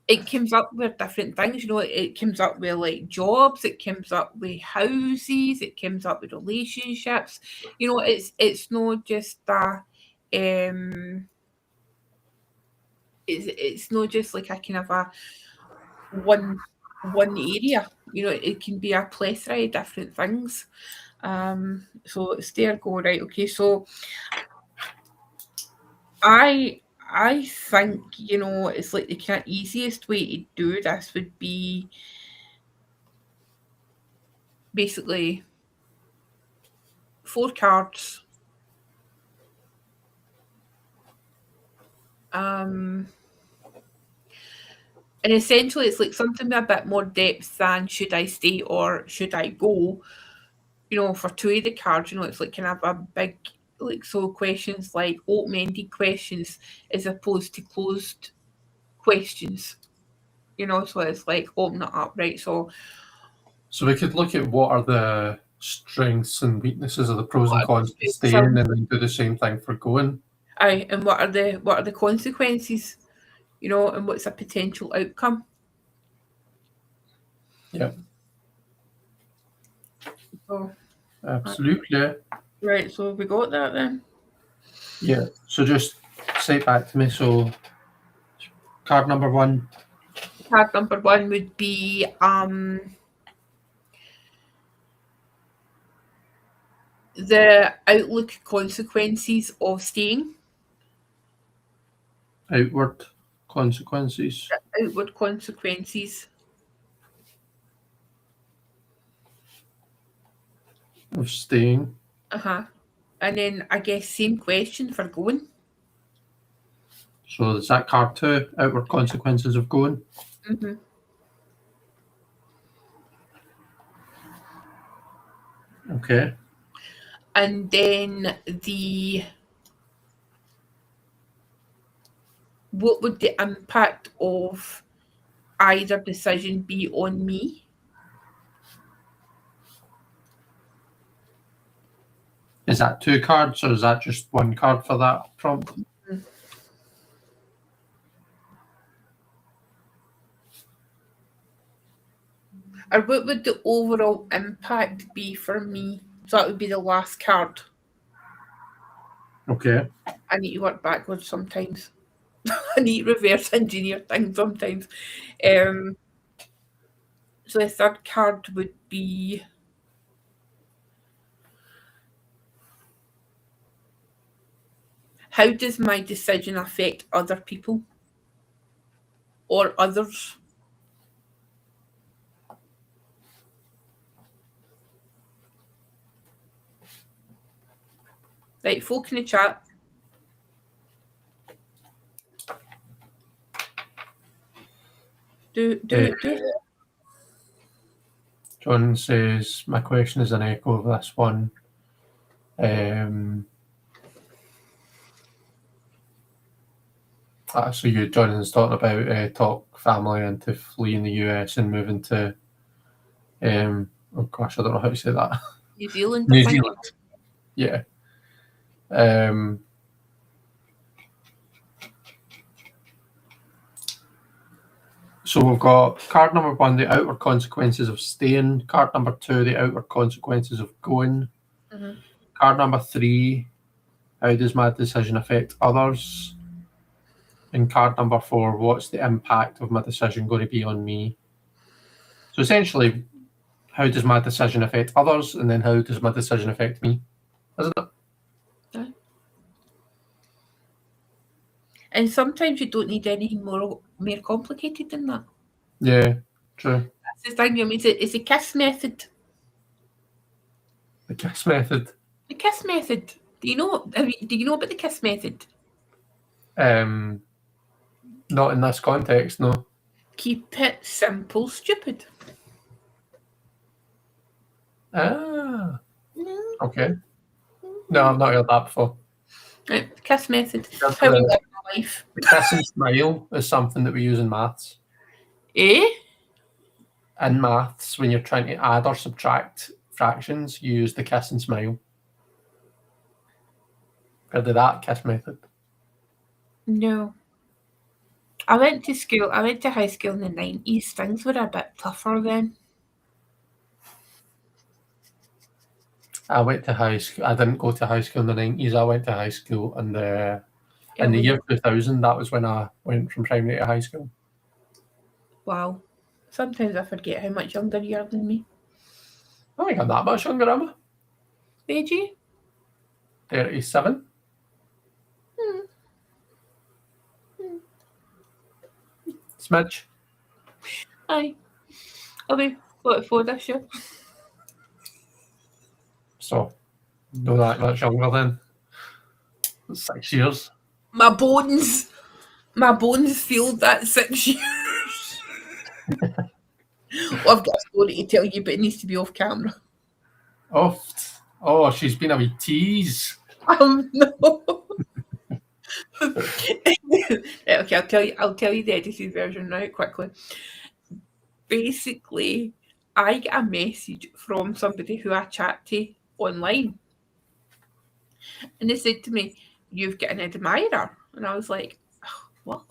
it comes up with different things. It comes up with like jobs, it comes up with houses, it comes up with relationships. It's not just that. It's not just like a kind of a one area. It can be a plethora of different things. So it's there. Go right. Okay. So I think, it's like the kind of easiest way to do this would be basically 4 cards. And essentially it's like something with a bit more depth than should I stay or should I go. For 2 of the cards, it's like kind of a big, like, so questions like open-ended questions as opposed to closed questions. So it's like open it up, right? So we could look at what are the strengths and weaknesses of the pros and cons to so, staying, and then do the same thing for going. aye, and what are the consequences, and what's a potential outcome? Yeah, So, absolutely. right, so have we got that then? Yeah, so just say it back to me. So card number 1. Card number 1 would be the outlook consequences of staying. Outward consequences Outward consequences. of staying. And then I guess same question for going. So is that card 2, outward consequences of going? Mm-hmm. Okay. and then the what would the impact of either decision be on me? Is that 2 cards or is that just 1 card for that prompt? Or what would the overall impact be for me? So that would be the last card. Okay. I need to work backwards sometimes. I need to reverse engineer things sometimes. So the third card would be how does my decision affect other people or others? Right, folk in the chat. Do. John says, my question is an echo of this one. So you, Jonathan's talking about talk family into fleeing the US and moving to, oh gosh, I don't know how to say that. New Zealand. New Zealand. Yeah. So we've got card number 1, the outward consequences of staying. Card number 2, the outward consequences of going. Mm-hmm. Card number 3, how does my decision affect others? And card number 4, what's the impact of my decision going to be on me? So essentially, how does my decision affect others? And then how does my decision affect me? Isn't it? Yeah. And sometimes you don't need anything more complicated than that. Yeah, true. That's the thing. I mean, it's a KISS method. The KISS method. The KISS method. Do you know about the KISS method? Not in this context, no. Keep it simple, stupid. Ah. Okay. No, I've not heard that before. Right, KISS method. How we live our life. The kiss and smile is something that we use in maths. Eh? In maths, when you're trying to add or subtract fractions, you use the kiss and smile. Heard of that KISS method? No. I went to high school in the 90s. Things were a bit tougher then. I went to high school. I didn't go to high school in the 90s. I went to high school in the year 2000. That was when I went from primary to high school. Wow. Sometimes I forget how much younger you are than me. I think I'm that much younger, am I? Did you? 37. Smidge. Aye. I'll be 44 this year. So, not that much younger then. 6 years. My bones feel that 6 years. Well, I've got a story to tell you, but it needs to be off camera. Oh, she's been a wee tease. No. Okay, I'll tell you the edited version now quickly. Basically, I get a message from somebody who I chat to online. And they said to me, "You've got an admirer." And I was like, oh, what?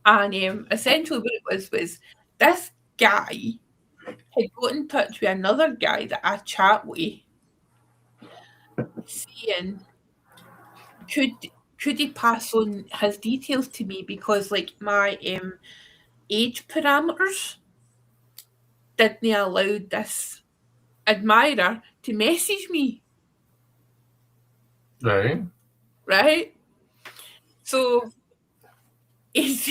And essentially what it was this guy had got in touch with another guy that I chat with, saying, could he pass on his details to me because like my age parameters didn't allow this admirer to message me. Right? So he's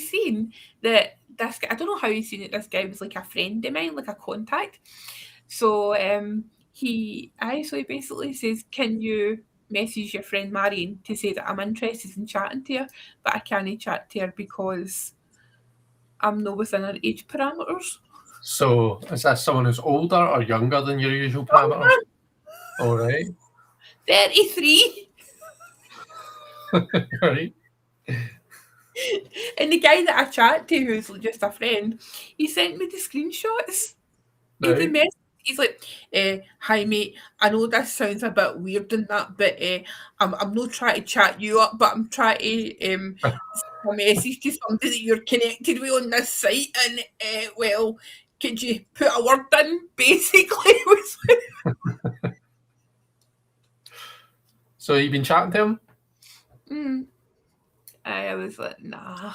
seen that this guy, I don't know how he's seen it, this guy was like a friend of mine, like a contact. So he basically says, can you message your friend Marion to say that I'm interested in chatting to her, but I can't chat to her because I'm not within her age parameters. So, is that someone who's older or younger than your usual parameters? All right. 33. Right. And the guy that I chat to, who's just a friend, he sent me the screenshots. Of the Right. message. He's like, hi mate, I know this sounds a bit weird and that, but I'm not trying to chat you up, but I'm trying to send a message to somebody that you're connected with on this site, and well, could you put a word in? Basically, So, you've been chatting to him? I was like, nah,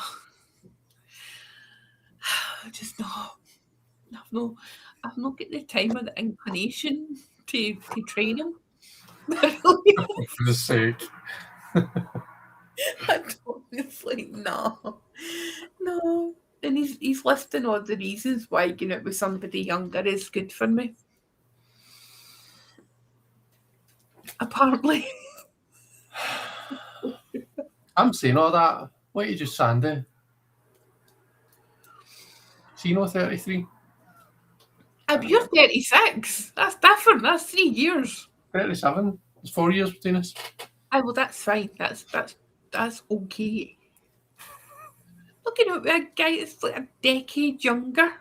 just not. I've not got the time or the inclination to train him. For goodness sake. I was like, no. And he's listing all the reasons why getting out with somebody younger is good for me. Apparently. I'm saying all that. What are you just Sandy? So, 33? You're 36. That's different. That's 3 years. 37? It's 4 years between us. Well, that's fine. That's okay. Looking at a guy that's like a decade younger. I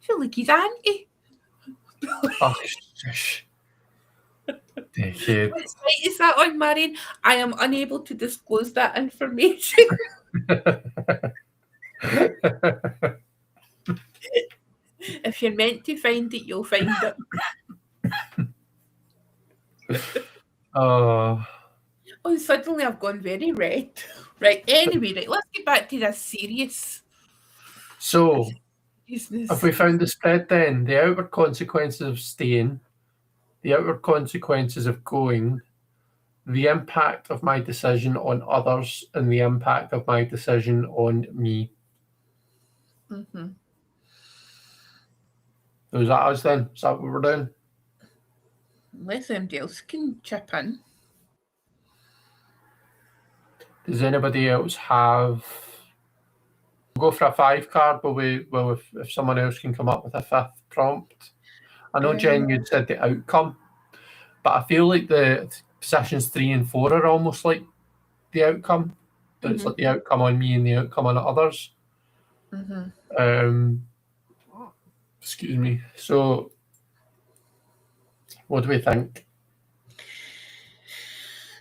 feel like he's auntie. Oh, shush. Decade. What site is that on, Marion? I am unable to disclose that information. If you're meant to find it, you'll find it. Oh, Suddenly I've gone very red. Right, anyway, let's get back to this serious. So, business. Have we found the spread then? The outward consequences of staying, the outward consequences of going, the impact of my decision on others, and the impact of my decision on me. Mm-hmm. So is that us then? Is that what we're doing? Unless somebody else can chip in. Does anybody else have... We'll go for a 5 card, but if someone else can come up with a 5th prompt. I know, Jen, you'd said the outcome, but I feel like the positions 3 and 4 are almost like the outcome. But it's like the outcome on me and the outcome on others. Excuse me. So, what do we think?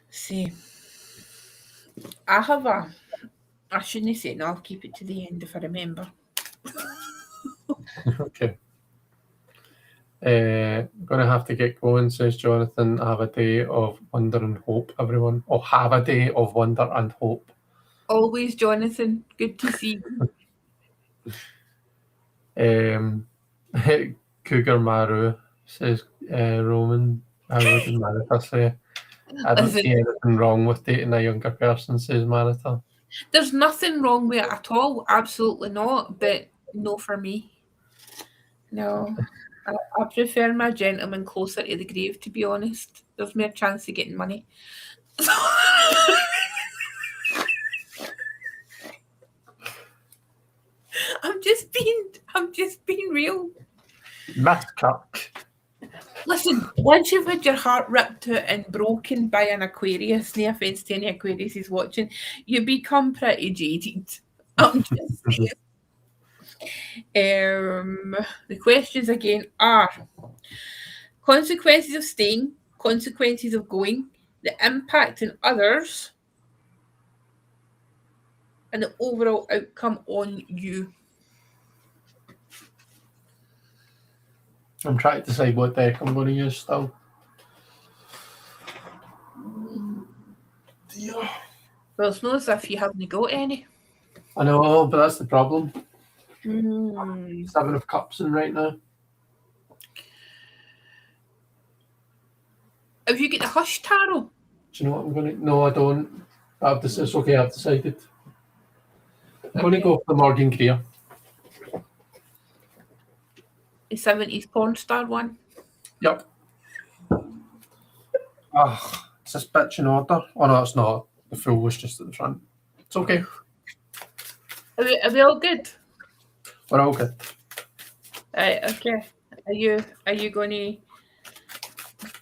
See, I shouldn't say it, no, I'll keep it to the end if I remember. Okay. I'm going to have to get going, says Jonathan. Have a day of wonder and hope, everyone. Or have a day of wonder and hope. Always, Jonathan. Good to see you. Cougar Maru, says Roman. How would Marita say? I don't see anything wrong with dating a younger person, says Marita. There's nothing wrong with it at all. Absolutely not. But no for me. No. I prefer my gentleman closer to the grave, to be honest. There's more chance of getting money. I'm just being real. Miscock. Listen, once you've had your heart ripped out and broken by an Aquarius, no offence to any Aquarius watching, you become pretty jaded. I'm just saying. The questions again are consequences of staying, consequences of going, the impact on others, and the overall outcome on you. I'm trying to decide what deck I'm going to use still. Well, it's not as if you haven't got any. I know, but that's the problem. 7 of Cups in right now. Have you got the Hush Tarot? Do you know what I'm going to... No, I don't. It's okay, I've decided. I'm going to go for the Morgan Greer. The 70s porn star one? Yep. Is this bitch in order? Oh, no, it's not. The Fool was just at the front. It's okay. Are we all good? We're all good. Right, okay. Are you going to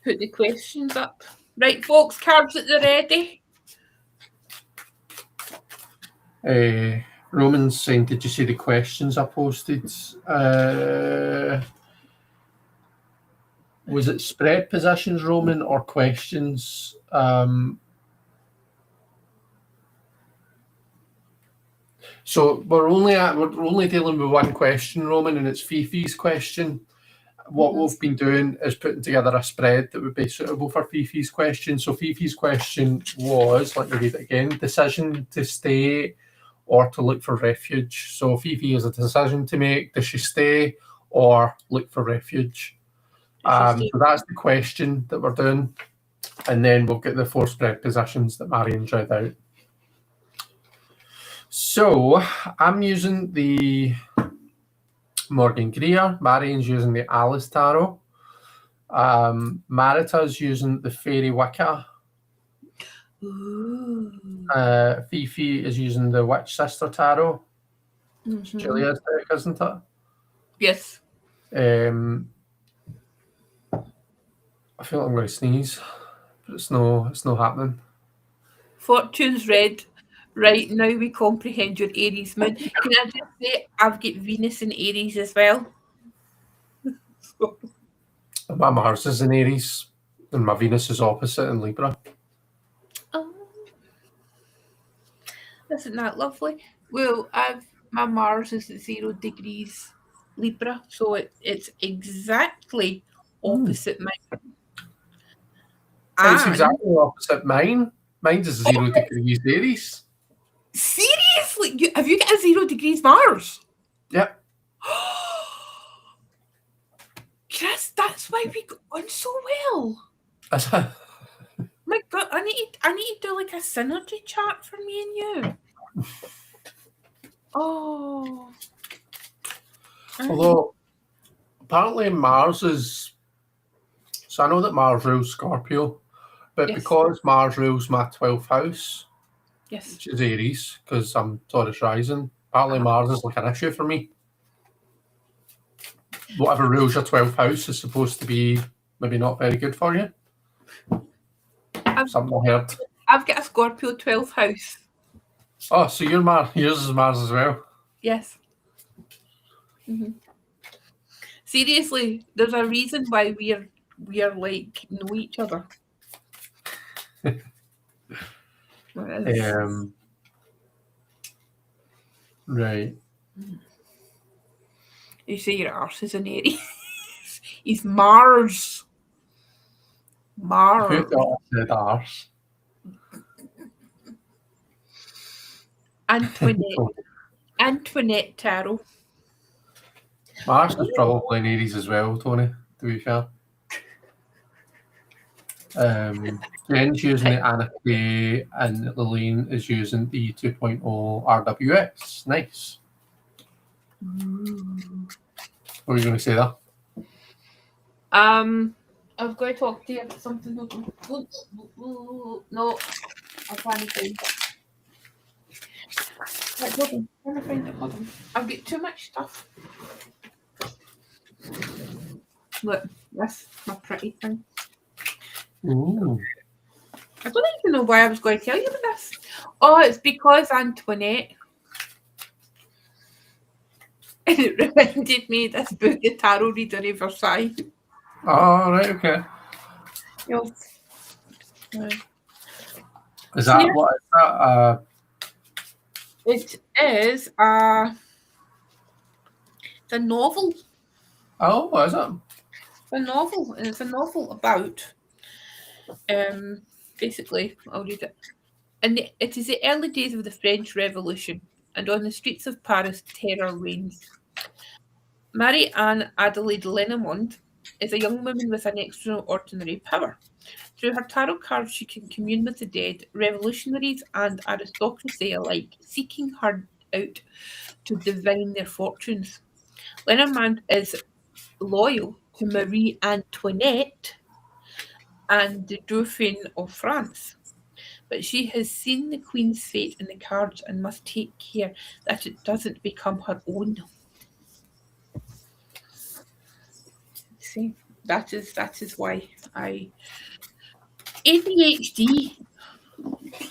put the questions up? Right, folks, cards at the ready. Roman's saying, did you see the questions I posted? Was it spread positions, Roman, or questions? So we're only dealing with one question, Roman, and it's Fifi's question. What we've been doing is putting together a spread that would be suitable for Fifi's question. So Fifi's question was, let me read it again, decision to stay or to look for refuge. So Fifi has a decision to make. Does she stay or look for refuge? So that's the question that we're doing. And then we'll get the 4 spread positions that Marian's read out. So I'm using the Morgan Greer. Marian's using the Alice Tarot. Marita's using the Fairy Wicca. Ooh. Fifi is using the Witch Sister Tarot. It's Julia's deck, isn't it? Yes. I feel like I'm going to sneeze, but it's no happening. Fortune's read. Right, now we comprehend your Aries moon. Can I just say, I've got Venus in Aries as well. My Mars is in Aries, and my Venus is opposite in Libra. Oh, isn't that lovely? Well, my Mars is at 0 degrees Libra, so it's exactly opposite mine. It's And exactly opposite mine. Mine's is 0 degrees Aries. seriously, have you got a 0 degrees Mars? Yep. Chris, that's why we got on so well. Is it? My God, I need to do like a synergy chart for me and you. Oh. Although, apparently Mars is... So I know that Mars rules Scorpio, but Yes. because Mars rules my 12th house, Yes. which is Aries, because I'm Taurus rising, apparently Mars is like an issue for me. Whatever rules your 12th house is supposed to be maybe not very good for you. Something I heard. I've got a Scorpio 12th house. Oh, so yours is Mars as well? Yes. Seriously, there's a reason why we are like know each other. Right. You say your arse is an Aries. He's Mars. Mars. Who thought I said arse? Antoinette Tarot. Mars is probably in Aries as well, Tony, to be fair. Jen's using the Anna K and Lillian is using the 2.0 RWX. Nice. What were you going to say there? I've got to talk to you about something. No, I can't find it. Right, hold on. I'm trying to find it. Hold on. I've got too much stuff. Look, that's my pretty thing. Ooh. I don't even know why I was going to tell you about this. Oh, it's because Antoinette. And it reminded me of this book, The Tarot Reader of Versailles. Oh, right, okay. Yes. Is that what is that? It is it's a novel. Oh, what is it? It's a novel, and it's a novel about basically, I'll read it. And it is the early days of the French Revolution, and on the streets of Paris, terror reigns. Marie-Anne Adelaide Lenormand is a young woman with an extraordinary power. Through her tarot cards, she can commune with the dead, revolutionaries and aristocracy alike, seeking her out to divine their fortunes. Lenormand is loyal to Marie Antoinette and the Dauphin of France. But she has seen the Queen's fate in the cards and must take care that it doesn't become her own. See, that is why I ADHD.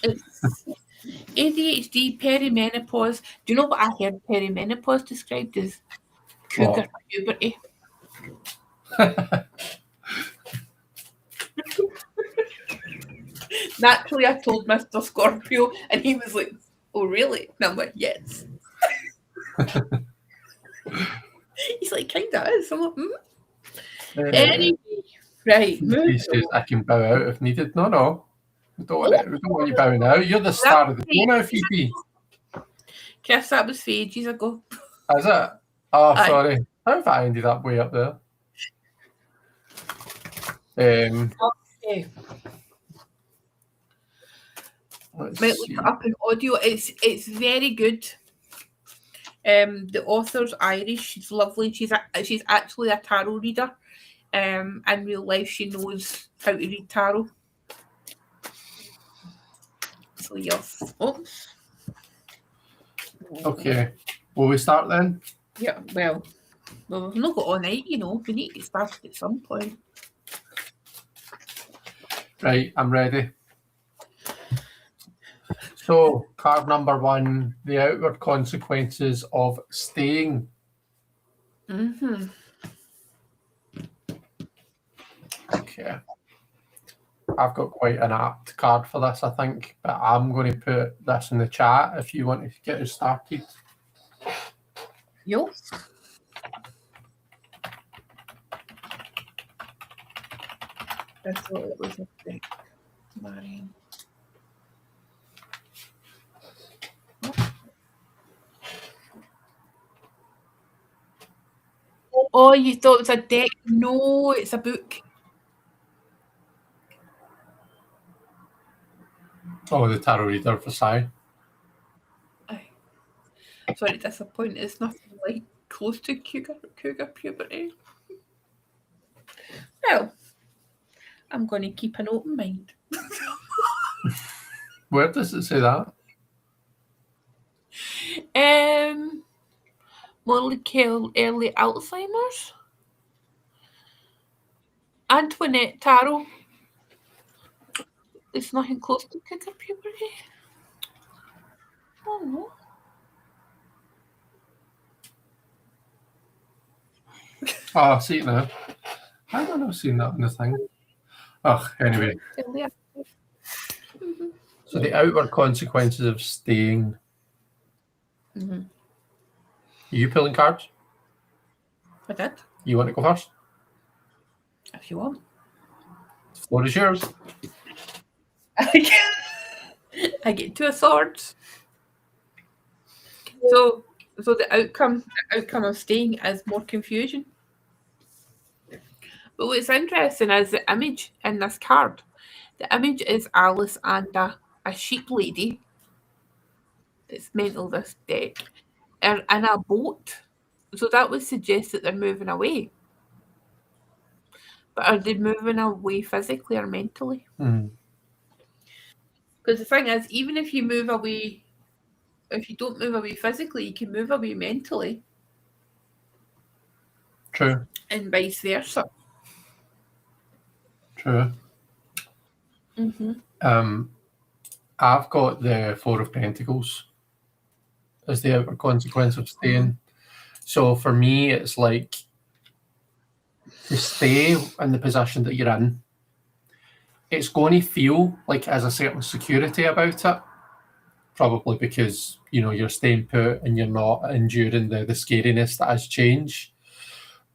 It's ADHD, perimenopause. Do you know what I heard perimenopause described as? Cougar What? puberty. Naturally, I told Mr. Scorpio, and he was like, "Oh, really?" And I'm like, "Yes." He's like, "Kinda is." I'm like, Anyway, right, He moving says on. I can bow out if needed. No. We don't want Oh, it. We don't want you bowing out. You're the star of the show now, Phoebe. Chris, that was for ages ago. Is it? Oh, Aye. sorry. How have I ended up way up there? Okay. Let's Might look see. it up in audio. It's very good. The author's Irish. She's lovely. She's actually a tarot reader. In real life, she knows how to read tarot. So yes. Oh, Okay. Will we start then? yeah. Well, we've not got all night. You know, we need to get started at some point. Right, I'm ready. So, card number 1, the outward consequences of staying. Mm-hmm. Okay. I've got quite an apt card for this, I think, but I'm going to put this in the chat if you want to get us started. Yo. I thought it was a big Marion. Oh, you thought it was a deck? No, it's a book. Oh, the tarot reader for Sai. Aye. Sorry, disappointed. It's nothing like close to cougar puberty. Well, I'm going to keep an open mind. Where does it say that? Molecule early Alzheimer's. Antoinette Tarot. It's nothing close to cougar puberty. Oh no. Oh, I see it now. I don't know, seen that in the thing. Ugh, anyway. Mm-hmm. So the outward consequences of staying. Mm-hmm. Are you pulling cards? I did. You want to go first? If you want. The floor is yours. I get 2 swords. So the outcome of staying is more confusion. But what's interesting is the image in this card. The image is Alice and a sheep lady. It's mental, this deck. In a boat. So that would suggest that they're moving away. But are they moving away physically or mentally? Mm. Because the thing is, even if you move away, if you don't move away physically, you can move away mentally. True. And vice versa. True. Mm-hmm. I've got the 4 of Pentacles as the outward consequence of staying. So for me, it's like to stay in the position that you're in, it's going to feel like it has a certain security about it, probably because, you know, you're staying put and you're not enduring the scariness that has change.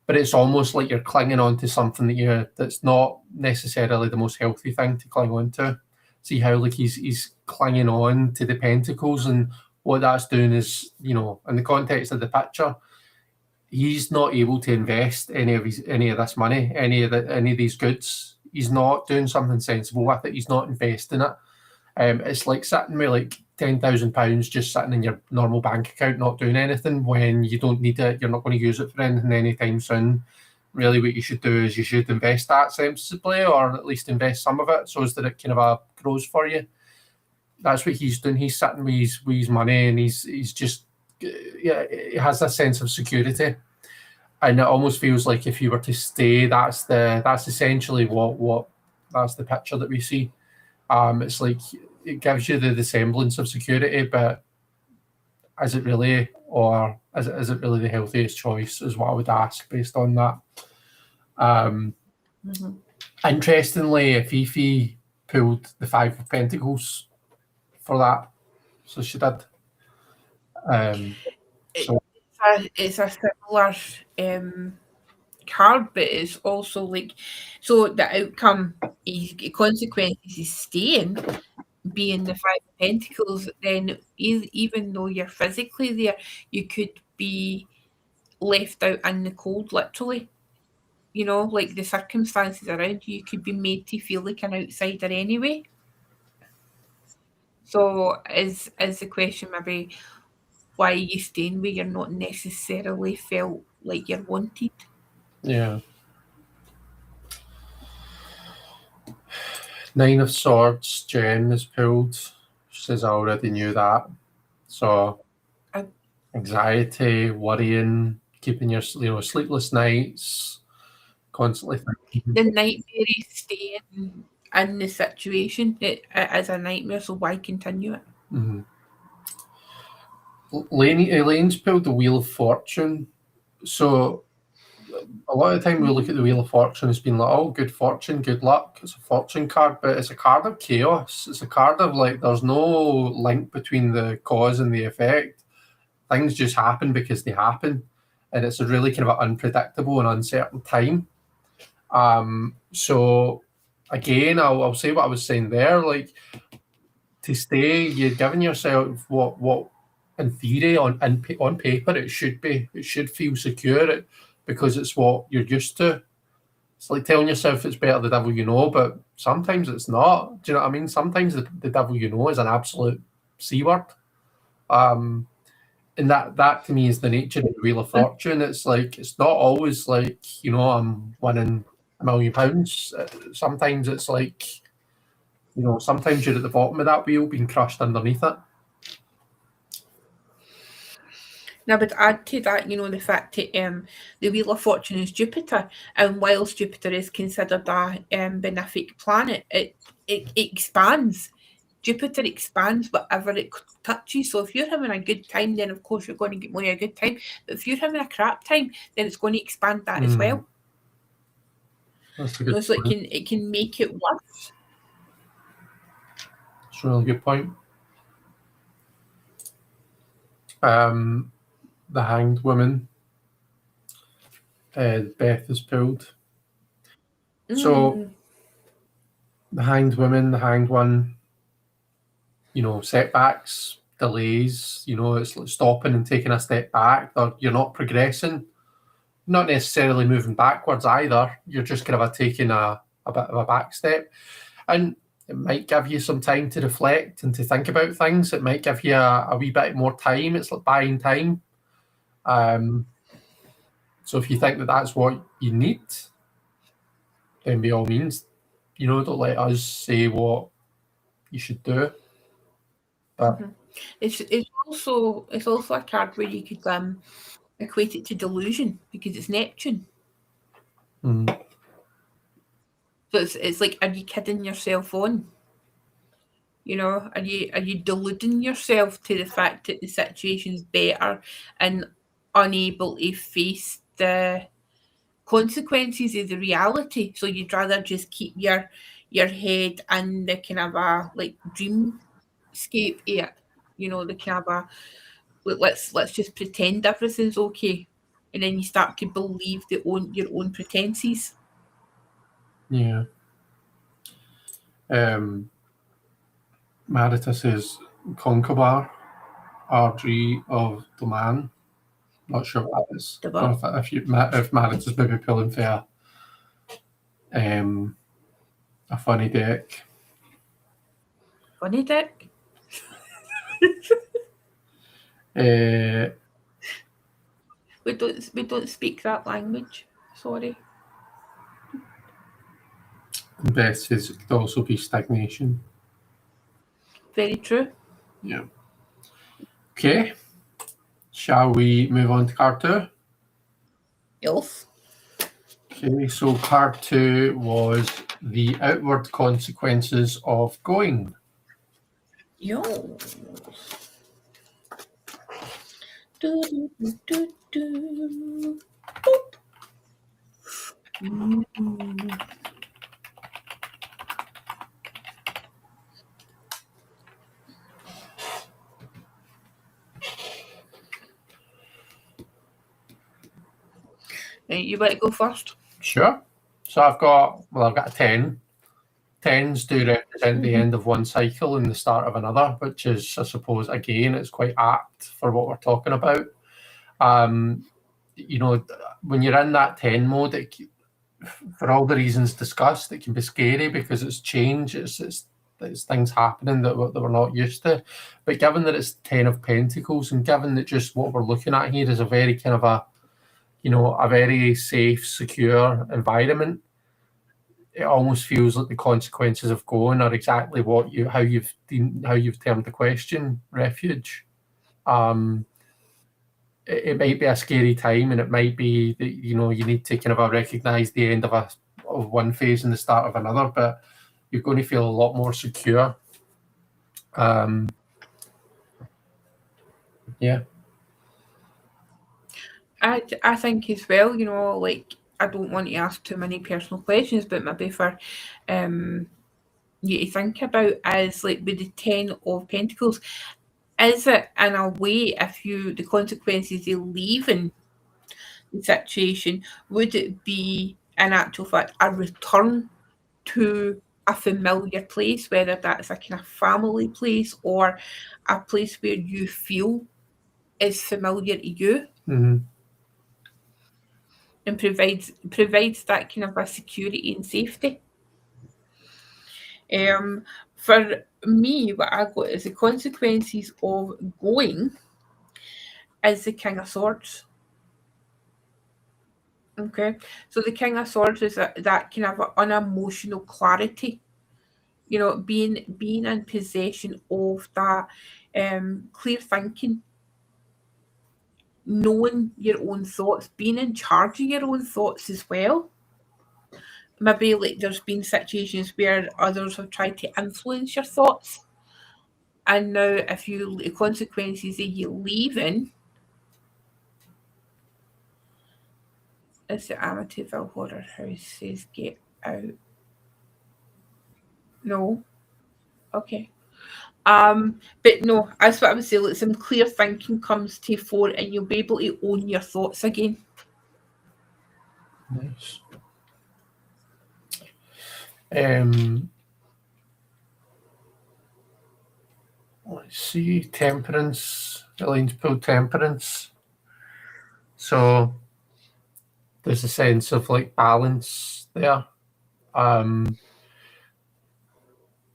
But it's almost like you're clinging on to something that's not necessarily the most healthy thing to cling on to. See how like he's clinging on to the pentacles, and what that's doing is, you know, in the context of the picture, he's not able to invest any of this money, any of these goods. He's not doing something sensible with it. He's not investing it. It's like sitting with like £10,000 just sitting in your normal bank account, not doing anything when you don't need it. You're not going to use it for anything anytime soon. Really, what you should do is you should invest that sensibly, or at least invest some of it so as that it kind of grows for you. That's what he's doing. He's sitting with his money, and he's just, yeah, he has a sense of security. and it almost feels like if you were to stay, that's essentially what that's the picture that we see. It's like it gives you the semblance of security, but is it really, or is it really the healthiest choice? Is what I would ask based on that. Interestingly, Fifi pulled the Five of Pentacles for that, so she did. So It's a similar card, but it's also like, so the outcome is consequences is staying, being the Five of Pentacles. Then even though you're physically there, you could be left out in the cold, literally. You know, like the circumstances around you could be made to feel like an outsider anyway. So is the question maybe why are you staying where you're not necessarily felt like you're wanted? yeah. Nine of Swords, Jen is pulled. She says, I already knew that. So anxiety, worrying, keeping your sleepless nights, constantly thinking. The nightmare is staying in the situation. It is a nightmare, so why continue it? Mm-hmm. Elaine's pulled the Wheel of Fortune. So a lot of the time we look at the Wheel of Fortune as being like, oh, good fortune, good luck. It's a fortune card, but it's a card of chaos. It's a card of like, there's no link between the cause and the effect. Things just happen because they happen. And it's a really kind of unpredictable and uncertain time. So again, I'll say what I was saying there, like to stay, you're giving yourself what in theory on paper it should be. It should feel secure because it's what you're used to. It's like telling yourself it's better the devil you know, but sometimes it's not. Do you know what I mean? Sometimes the devil you know is an absolute C word. And that to me is the nature of the Wheel of Fortune. It's like it's not always like, I'm winning £1 million. Sometimes it's like, sometimes you're at the bottom of that wheel being crushed underneath it. Now, but add to that, the fact that the Wheel of Fortune is Jupiter, and whilst Jupiter is considered a benefic planet, it expands. Jupiter expands whatever it touches. So if you're having a good time, then of course you're going to get more of a good time. But if you're having a crap time, then it's going to expand that as well. That's a good So point. it can make it worse. That's a really good point. The Hanged Woman, Beth is pulled. So the Hanged Woman, the Hanged One, setbacks, delays, it's like stopping and taking a step back. You're not progressing, not necessarily moving backwards either. You're just kind of taking a bit of a back step. And it might give you some time to reflect and to think about things. It might give you a wee bit more time. It's like buying time. So if you think that that's what you need, then by all means, don't let us say what you should do. But It's also a card where you could equate it to delusion because it's Neptune. So it's like, are you kidding yourself on? Are you deluding yourself to the fact that the situation's better and unable to face the consequences of the reality? So you'd rather just keep your head in the kind of a like dreamscape here, the kind of a let's just pretend everything's okay, and then you start to believe your own pretenses. yeah. Marita says Concobar, RG of the man. Not sure what that is. Don't know if Marita's maybe pulling for a funny deck. Funny deck? We don't speak that language. Sorry. Beth says it could also be stagnation. Very true. Yeah. Okay. Shall we move on to card 2? Yes. Okay, so card 2 was the outward consequences of going. Yo. Do, do, do, do, do. Boop. Mm. Right, you better go first. Sure. So I've got a 10. Tens do represent the end of one cycle and the start of another, which is, I suppose, again, it's quite apt for what we're talking about. You know, when you're in that 10 mode, for all the reasons discussed, it can be scary because it's change, it's things happening that we're not used to. But given that it's 10 of Pentacles, and given that just what we're looking at here is a very kind of a very safe, secure environment, it almost feels like the consequences of going are exactly how you've termed the question, refuge. It might be a scary time, and it might be that you need to kind of recognize the end of one phase and the start of another, but you're going to feel a lot more secure. Yeah. I think as well, like I don't want to ask too many personal questions, but maybe for you to think about is like with the 10 of Pentacles, is it in a way the consequences of leaving the situation, would it be in actual fact a return to a familiar place, whether that's a kind of family place or a place where you feel is familiar to you? Mm-hmm. And provides that kind of a security and safety. For me, what I got is the consequences of going is the King of Swords. Okay, so the King of Swords is that kind of unemotional clarity. Being in possession of that clear thinking, knowing your own thoughts, being in charge of your own thoughts as well. Maybe like there's been situations where others have tried to influence your thoughts, and now if the consequences of you leaving is the Amityville Horror House says get out. No, okay. But no, that's what I would say. Like some clear thinking comes to fore, and you'll be able to own your thoughts again. Nice. Let's see, temperance. Elaine's pulled temperance. So there's a sense of like balance there.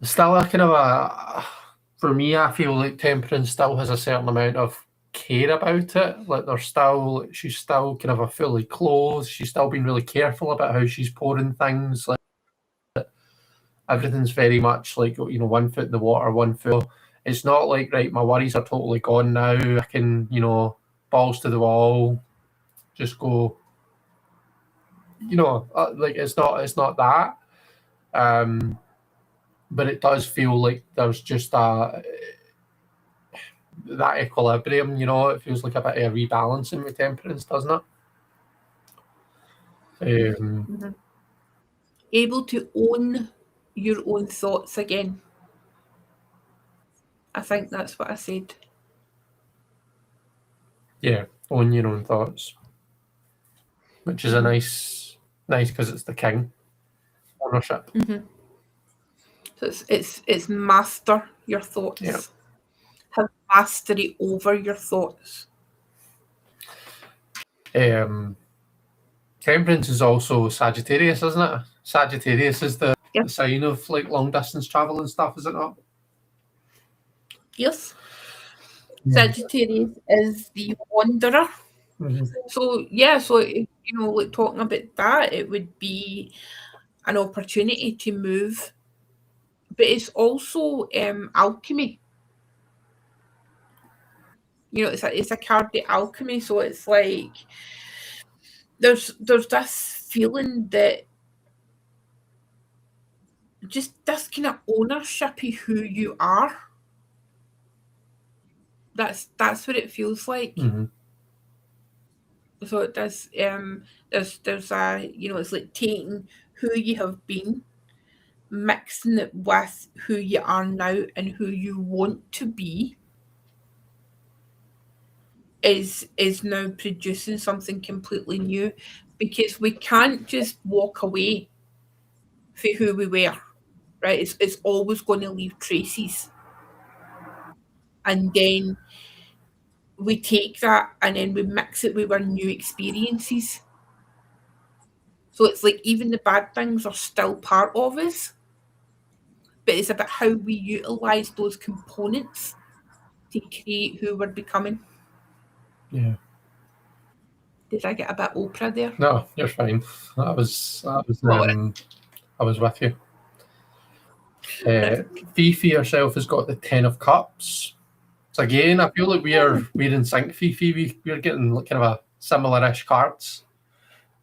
Still a kind of for me, I feel like temperance still has a certain amount of care about it. Like she's still kind of a fully clothed. She's still been really careful about how she's pouring things. Like everything's very much like, one foot in the water, one foot. It's not like, right, my worries are totally gone now. I can, balls to the wall, just go. Like it's not that. But it does feel like there's just that equilibrium. It feels like a bit of a rebalancing with temperance, doesn't it? Able to own your own thoughts again. I think that's what I said. Yeah, own your own thoughts, which is a nice because it's the king ownership. So it's master your thoughts. Yeah. Have mastery over your thoughts. Temperance is also Sagittarius, isn't it? Sagittarius is the Yep. sign of like long distance travel and stuff, is it not? Yes. Sagittarius is the wanderer. Mm-hmm. So like talking about that, it would be an opportunity to move, but it's also alchemy. It's a card of alchemy, so it's like there's this feeling that just this kind of ownership of who you are. That's what it feels like. Mm-hmm. So it does. There's a, it's like taking who you have been, mixing it with who you are now and who you want to be, is now producing something completely new, because we can't just walk away from who we were, right? It's always going to leave traces, and then we take that and then we mix it with our new experiences. So it's like even the bad things are still part of us, but it's about how we utilize those components to create who we're becoming. Yeah. Did I get a bit Oprah there? No, you're fine. I was with you. Fifi herself has got the 10 of Cups. So again, I feel like we're in sync, Fifi. We're getting kind of a similar-ish cards.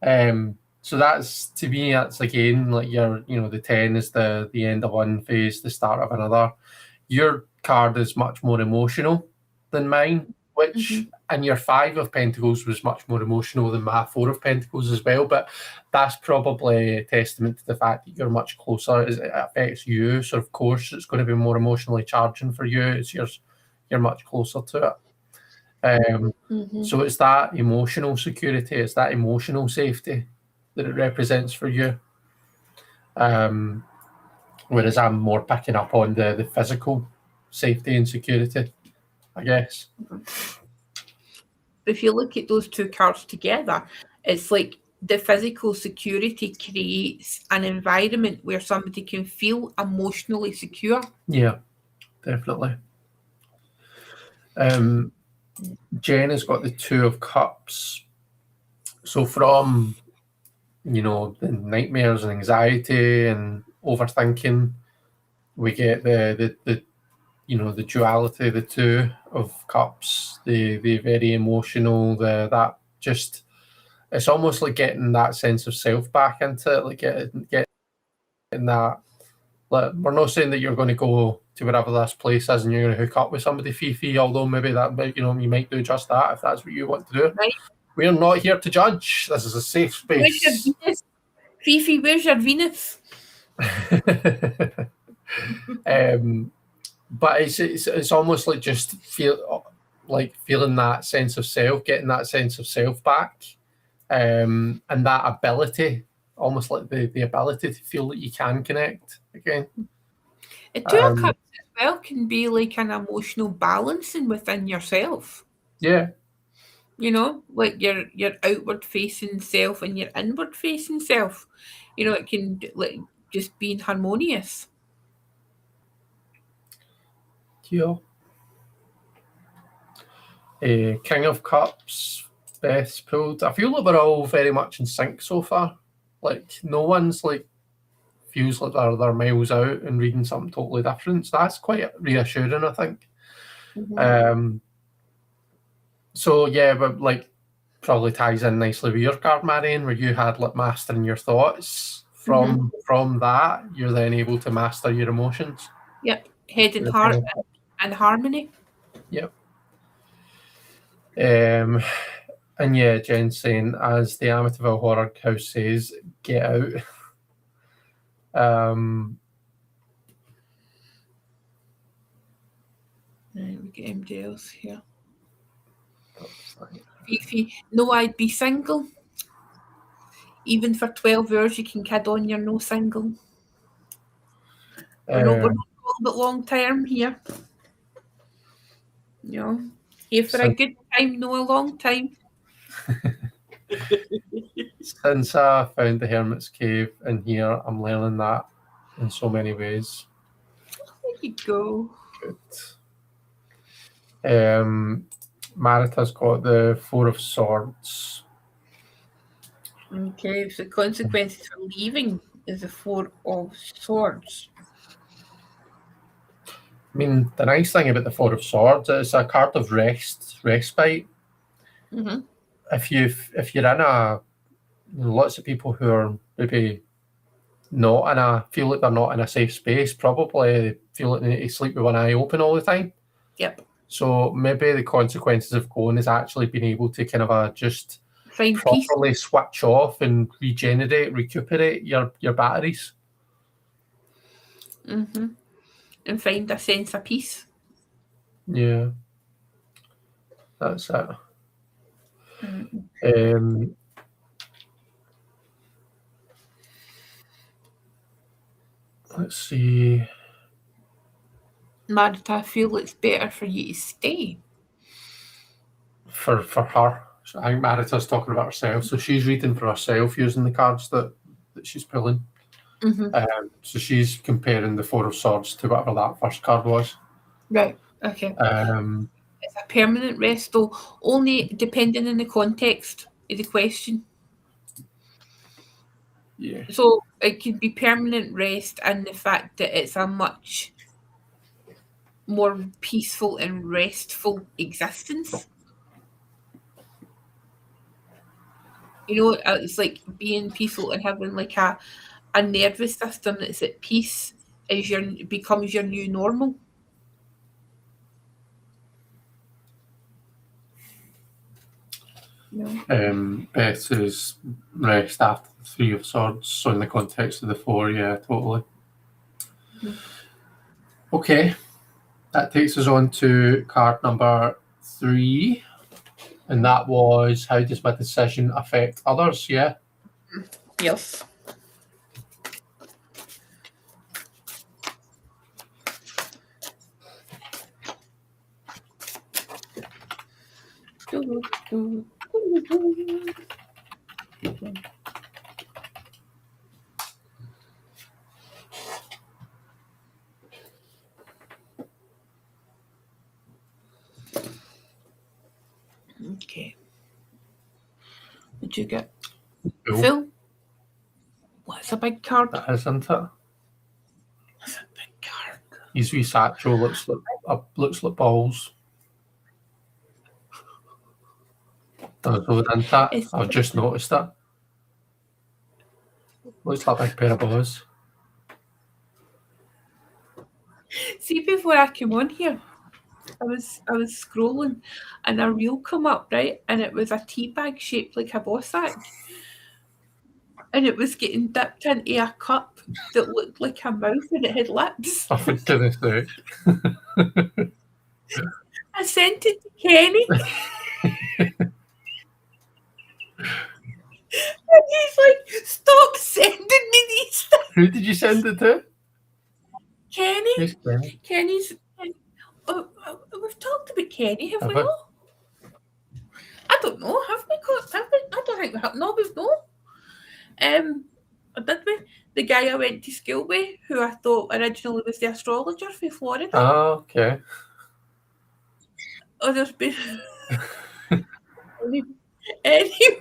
So that's, to me, that's again like the 10 is the end of one phase, the start of another. Your card is much more emotional than mine, which and your 5 of Pentacles was much more emotional than my 4 of Pentacles as well. But that's probably a testament to the fact that you're much closer. It affects you, so of course it's going to be more emotionally charging for you. It's you're much closer to it. So it's that emotional security, it's that emotional safety that it represents for you. Whereas I'm more picking up on the physical safety and security, I guess. If you look at those two cards together, it's like the physical security creates an environment where somebody can feel emotionally secure. Yeah, definitely. Jen has got the 2 of Cups. So from, the nightmares and anxiety and overthinking, we get the duality, the 2 of Cups, the very emotional, that just, it's almost like getting that sense of self back into it, like getting that. Like, we're not saying that you're going to go to wherever this place is and you're going to hook up with somebody, Fifi, although maybe you might do just that if that's what you want to do. Right. We're not here to judge. This is a safe space. Where's your Venus? Fifi, where's your Venus? But it's almost like just feeling that sense of self, getting that sense of self back, and that ability, almost like the ability to feel that you can connect again. A 2 of Cups as well can be like an emotional balancing within yourself. Yeah. Like your outward facing self and your inward facing self. It can like just being harmonious. Yeah. King of Cups, Beth pulled. I feel like we're all very much in sync so far. Like no one's feels like they're miles out and reading something totally different. So that's quite reassuring, I think. So yeah, but probably ties in nicely with your card, Marion, where you had mastering your thoughts. From that, you're then able to master your emotions. Yep, head and heart and harmony. Yep. And yeah, Jen's saying, as the Amityville Horror House says, get out. Right, we get MJLs here. Fifi, no, I'd be single. Even for 12 hours, you can kid on you're no single. We're not all but long term here. Here for a good time, no a long time. Since I found the Hermit's Cave in here, I'm learning that in so many ways. There you go. Good. Marita's got the 4 of Swords. Okay, so the consequences for leaving is the 4 of Swords. I mean, the nice thing about the 4 of Swords is a card of respite. If you're in lots of people who are maybe feel like they're not in a safe space, probably feel like they need to sleep with one eye open all the time. Yep. So maybe the consequences of going is actually being able to kind of just Find peace. properly switch off and recuperate your batteries. Mm-hmm. And find a sense of peace. Yeah, that's it. Let's see. Marta, I feel it's better for you to stay. For her. So I think Marita's talking about herself. So she's reading for herself using the cards that she's pulling. Mm-hmm. So she's comparing the Four of Swords to whatever that first card was. Right. Okay. It's a permanent rest, though, only depending on the context of the question. Yeah. So it could be permanent rest and the fact that it's a much more peaceful and restful existence. You know, it's like being peaceful and having like a nervous system that's at peace becomes your new normal. No. Beth is rest after the Three of Swords. So in the context of the four, yeah, totally. Mm-hmm. Okay, that takes us on to card number 3, and that was how does my decision affect others? Yeah. Yes. Okay. What'd you get? Cool. Phil? What's a big card? That is, isn't it? That's a big card. His wee satchel looks like balls. Does though, doesn't it? I've just noticed it. Looks like a big pair of balls. See, before I came on here, I was scrolling and a reel come up, right? And it was a tea bag shaped like a bossack. And it was getting dipped into a cup that looked like a mouth and it had lips. Oh, for goodness sake. I sent it to Kenny. And he's like, stop sending me these things. Who did you send it to? Kenny. Who's Kenny? Kenny's. We've talked about Kenny, have we we? not? I don't know. Have we? I don't think we have. No, we've not. Did we? The guy I went to school with, who I thought originally was the astrologer for Florida. Oh, okay. Oh, there's been. Anyway.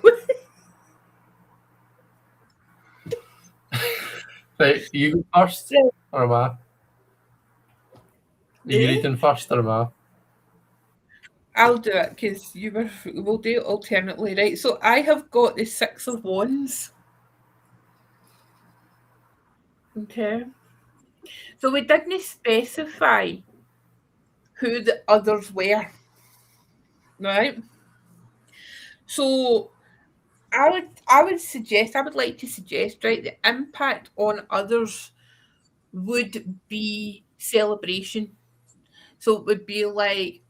Right, you go first, or am I? Are you reading first, or am I? I'll do it because we'll do it alternately, right? So I have got the Six of Wands. Okay. So we didn't specify who the others were, right? So I would like to suggest, right, the impact on others would be celebration. So it would be like,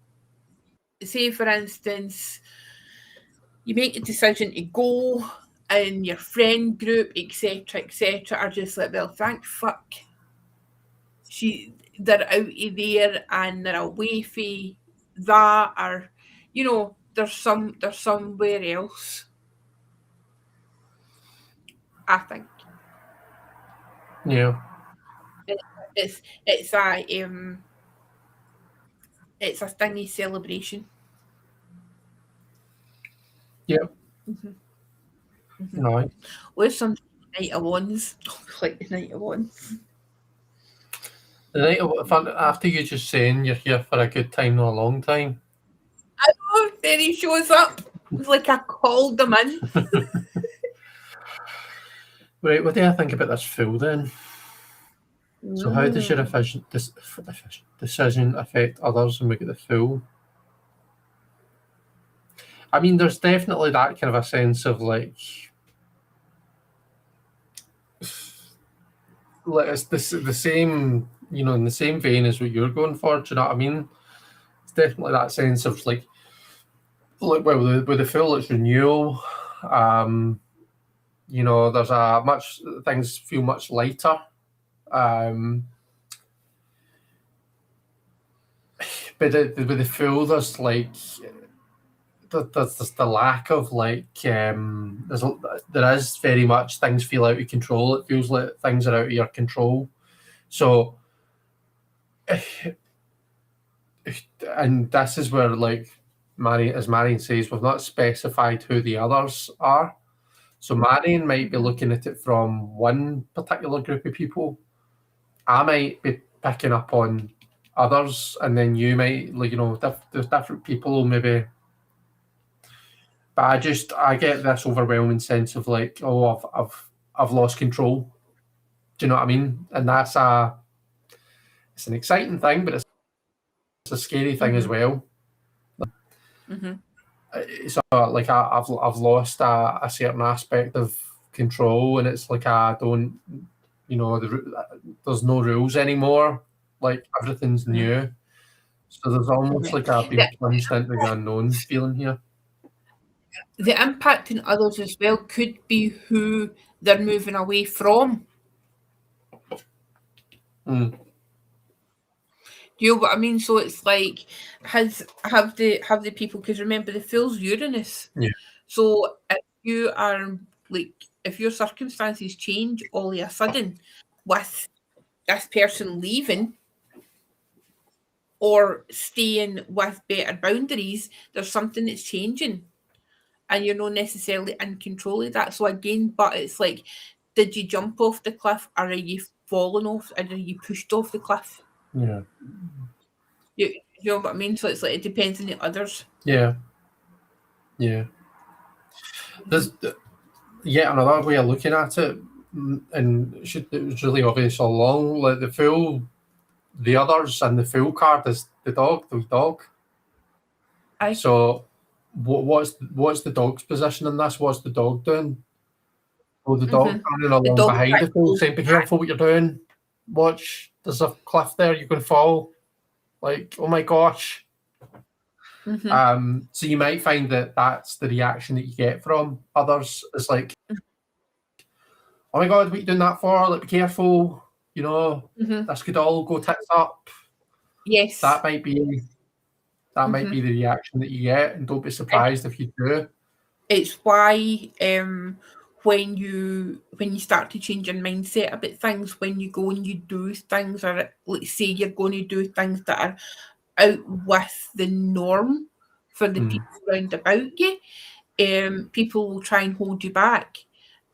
say for instance, you make a decision to go and your friend group, etc., are just like, well, thank fuck they're out of there and they're away from that, or they're somewhere else. I think. Yeah. It's a thingy celebration. Yeah. Mm-hmm. Mm-hmm. Nice. With some Knight of Wands, like the Knight of Wands. The Knight of after you just saying you're here for a good time, not a long time. I know. Then he shows up. It's like I called him in. Right, what do I think about this fool then? So how does your decision affect others? And we get the fool. I mean, there's definitely that kind of a sense of like it's the same, you know, in the same vein as what you're going for. Do you know what I mean? It's definitely that sense of like well, with the fool, it's renewal. You know, there's a much things feel much lighter. But with the fool, there's like there's the lack of like there is very much things feel out of control. It feels like things are out of your control. So, and this is where like Marion says, we've not specified who the others are. So Marion might be looking at it from one particular group of people. I might be picking up on others, and then you might, like, you know, there's different people maybe. But I get this overwhelming sense of like, oh, I've lost control. Do you know what I mean? And it's an exciting thing, but it's a scary thing as well. It's like I've lost a certain aspect of control, and it's like I don't, you know, there's no rules anymore. Like everything's new, so there's almost like I've been plunged into the unknown feeling here. The impact in others as well could be who they're moving away from. Do you know what I mean? So it's like have the people, because remember the fool's Uranus. Yeah. So if you are like if your circumstances change all of a sudden with this person leaving or staying with better boundaries, there's something that's changing. And you're not necessarily in control of that. So again, but it's like, did you jump off the cliff, or are you falling off, or are you pushed off the cliff? Yeah. You know what I mean? So it's like it depends on the others. Yeah. Yeah. There's yet another way of looking at it, and it was really obvious all along. Like the others, and the fool card is the dog. Aye. So, what's the dog's position in this? What's the dog doing? Oh, the dog running along dog behind the fool, saying, "Be careful what you're doing. Watch, there's a cliff there. You're going to fall." Like, oh my gosh. So you might find that that's the reaction that you get from others. It's like, oh my god, what are you doing that for? Like, be careful. You know, this could all go tits up. Yes. That might be the reaction that you get, and don't be surprised if you do. It's why when you start to change your mindset about things, when you go and you do things, or let's say you're going to do things that are out with the norm for the people around about you, people will try and hold you back.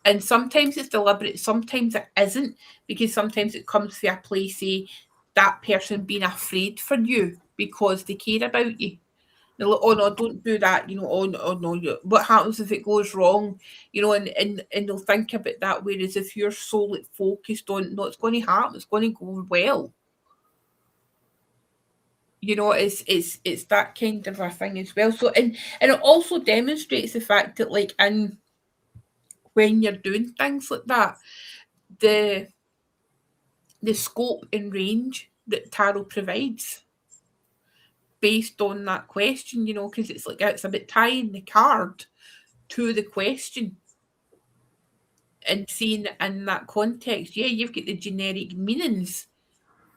And sometimes it's deliberate, sometimes it isn't, because sometimes it comes from a place of that person being afraid for you because they care about you. They're like, oh no, don't do that, you know, oh no, what happens if it goes wrong? You know, and they'll think about that. Whereas if you're so like focused on, no, it's going to happen, it's going to go well. You know, it's that kind of a thing as well. So and it also demonstrates the fact that like when you're doing things like that, the scope and range that tarot provides based on that question, you know, because it's like it's about tying the card to the question and seeing it in that context. Yeah, you've got the generic meanings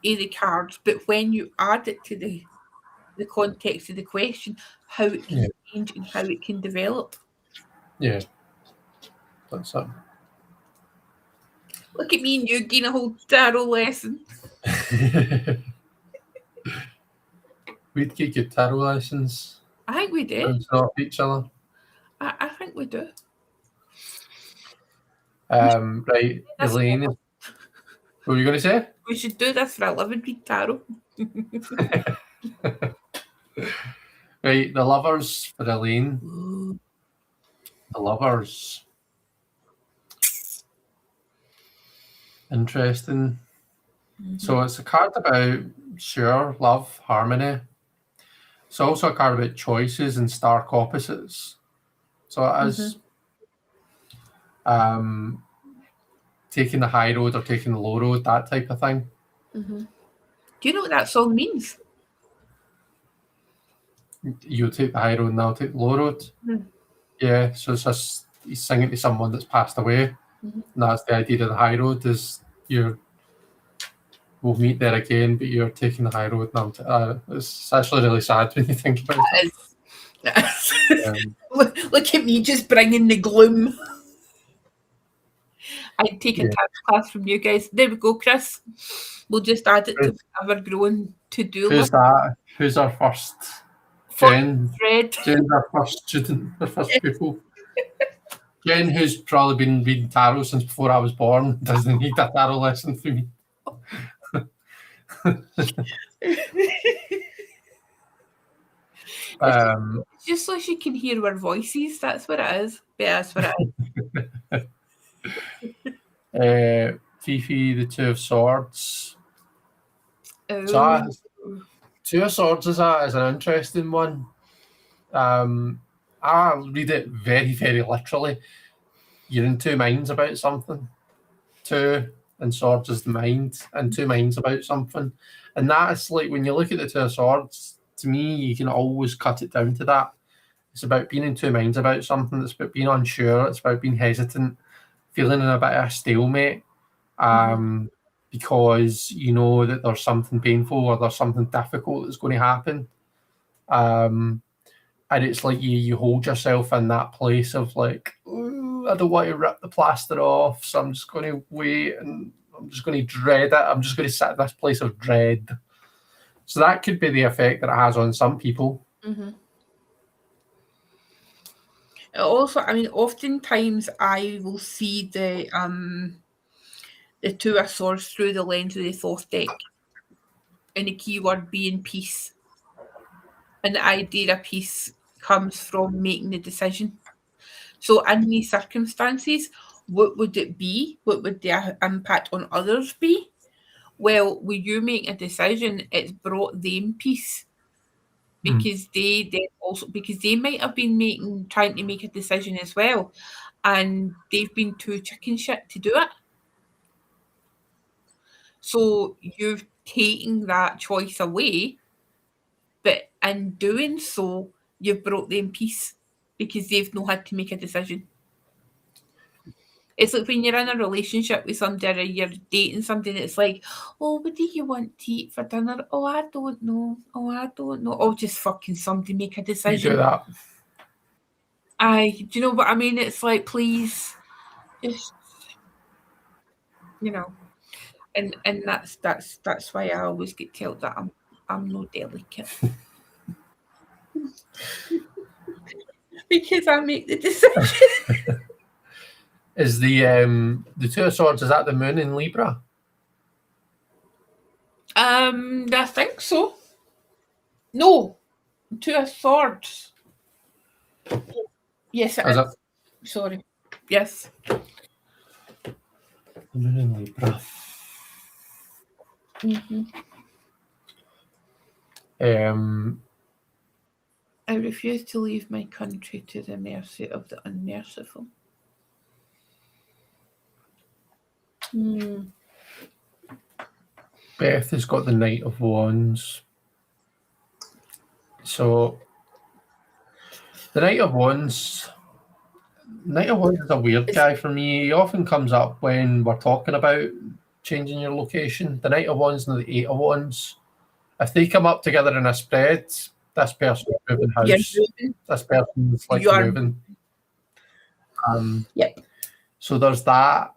of the cards, but when you add it to the context of the question, how it can change and how it can develop. Yeah, that's it. Look at me and you getting a whole tarot lesson. We'd get good tarot lessons. I think we do. Bouncing off each other. I think we do. Right, Elaine. What were you going to say? We should do this for a living, read tarot. Right, the lovers for Elaine. The lovers. Interesting. So it's a card about love, harmony. It's also a card about choices and stark opposites. So it is taking the high road or taking the low road, that type of thing. Do you know what that song means? You take the high road and I'll take the low road. Yeah, so it's just he's singing to someone that's passed away. And that's the idea of the high road is we'll meet there again, but you're taking the high road now. It's actually really sad when you think about it. Look at me just bringing the gloom. I'd take a tax class from you guys. There we go, Chris. We'll just add it to our growing to-do list. Who's that? Who's our first? Jen. Jen's our first student, our first pupil. Jen, who's probably been reading tarot since before I was born, doesn't need a tarot lesson from me. Just so she can hear our voices. That's what it is. Yeah, that's what it is. Fifi, the Two of Swords. So Two of Swords is an interesting one. I read it very, very literally. You're in two minds about something. Two and Swords is the mind, and two minds about something. And that's like when you look at the Two of Swords, to me, you can always cut it down to that. It's about being in two minds about something. It's about being unsure. It's about being hesitant, feeling in a bit of a stalemate. Because you know that there's something painful or there's something difficult that's going to happen. And it's like you hold yourself in that place of like, I don't want to rip the plaster off, so I'm just going to wait and I'm just going to dread it. I'm just going to sit in this place of dread. So that could be the effect that it has on some people. Also, I mean, oftentimes I will see the Two of Swords through the lens of the Thoth deck, and the keyword being peace. And the idea of peace comes from making the decision. So in these circumstances, what would it be? What would the impact on others be? Well, when you make a decision, it's brought them peace. Because because they might have been trying to make a decision as well, and they've been too chicken shit to do it. So you've taken that choice away, but in doing so, you've brought them peace because they've not had to make a decision. It's like when you're in a relationship with somebody or you're dating somebody, it's like, oh, what do you want to eat for dinner? Oh, I don't know. Oh, just fucking somebody make a decision. You do that. Do you know what I mean? It's like, please, just, you know, and that's why I always get told that I'm no delicate. Because I make the decision. Is the Two of Swords, is that the moon in Libra? I think so. No, Two of Swords. Yes, it is. Sorry. Yes. The moon in Libra. I refuse to leave my country to the mercy of the unmerciful. Beth has got the Knight of Wands. So the Knight of Wands is a weird guy for me. He often comes up when we're talking about changing your location. The Knight of Wands and the Eight of Wands, if they come up together in a spread, this person's moving house. This person's like moving. Yep. So there's that.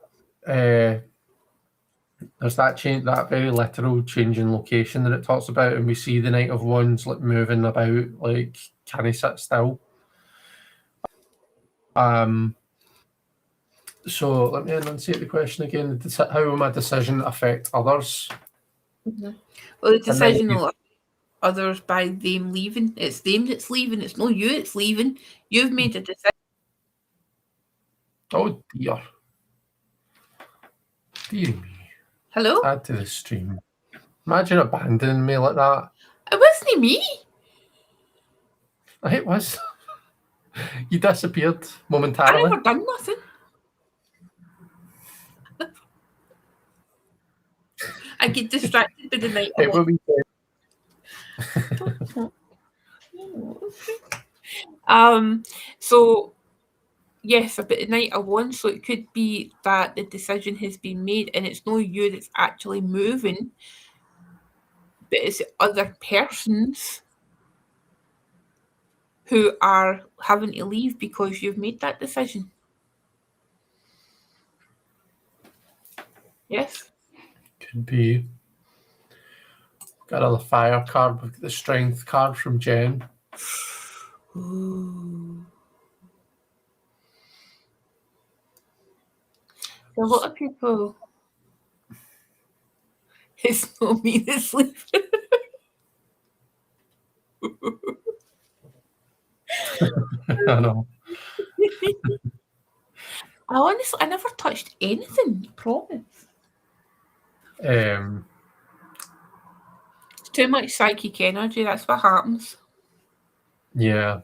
There's that change, that very literal change in location that it talks about, and we see the Knight of Wands like moving about, like, can he sit still? So let me enunciate the question again. How will my decision affect others? Well, the decision will affect others by them leaving. It's them that's leaving. It's not you that's leaving. You've made a decision. Oh dear. Dear me. Hello? Add to the stream. Imagine abandoning me like that. It wasn't me. It was. You disappeared I momentarily. never done nothing. I get distracted by the night a It lot. will be. So yes, about the night alone. So it could be that the decision has been made and it's not you that's actually moving, but it's other persons who are having to leave because you've made that decision. Yes. Could be. Got another fire card. We've got the strength card from Jen. Ooh. A lot of people. It's not me that's leaving. I know. I never touched anything. I promise. Um, It's too much psychic energy. That's what happens. yeah.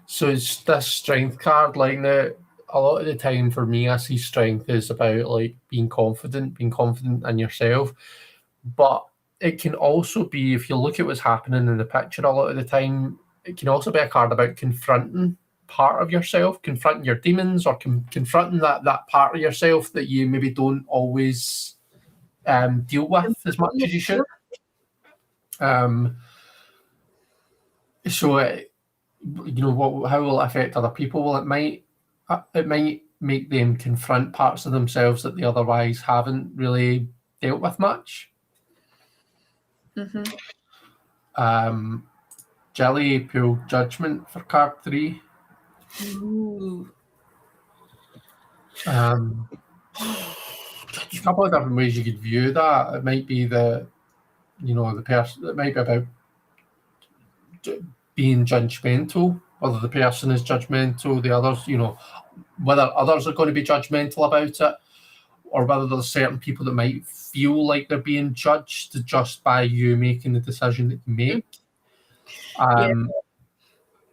So it's this strength card. Like now, a lot of the time for me, I see strength is about like being confident in yourself. But it can also be, if you look at what's happening in the picture, a lot of the time, it can also be a card about confronting part of yourself, confronting your demons, or confronting that part of yourself that you maybe don't always deal with as much as you should. So, how will it affect other people? Well, it might make them confront parts of themselves that they otherwise haven't really dealt with much. Jelly pulled Judgment for card 3. Ooh. A couple of different ways you could view that. It might be the person. It might be about being judgmental, whether the person is judgmental, the others, whether others are going to be judgmental about it, or whether there's certain people that might feel like they're being judged just by you making the decision that you make. Yeah.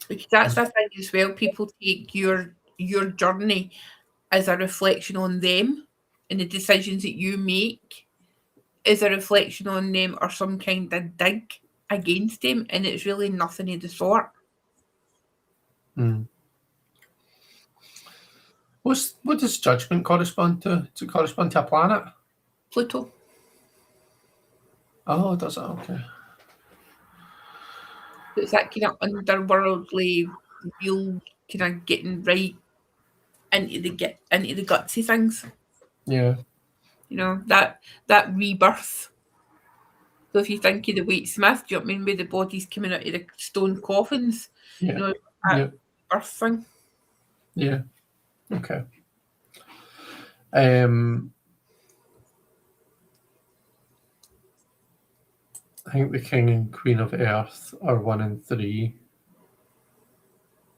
Because that's the thing as well. People take your journey as a reflection on them, and the decisions that you make is a reflection on them or some kind of dig against them, and it's really nothing of the sort. What does judgment correspond to? Does it correspond to a planet? Pluto. Oh, does it? Okay. It's that kind of underworldly, real kind of getting right into the gutsy things. Yeah. You know, that rebirth. So if you think of the Waite Smith, do you know what I mean, where the bodies coming out of the stone coffins? Yeah. You know, Yeah. that birth thing. Yeah. Okay. I think the King and Queen of Earth are 1 and 3.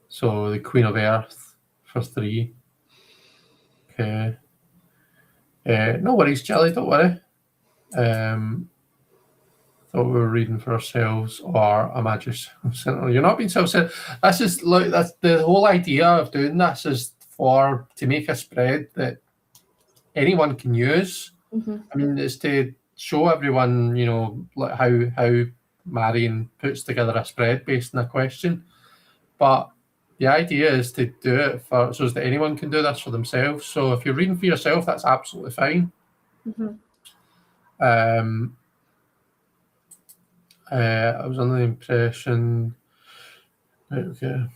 So the Queen of Earth for 3. Okay. No worries, Jelly, don't worry. Thought we were reading for ourselves, or am I just you're not being self-centered? This is look, that's the whole idea of doing this, is to make a spread that anyone can use. I mean, it's to show everyone, like how Marion puts together a spread based on a question. But the idea is to do it so that anyone can do this for themselves. So if you're reading for yourself, that's absolutely fine. I was under the impression. Right, okay.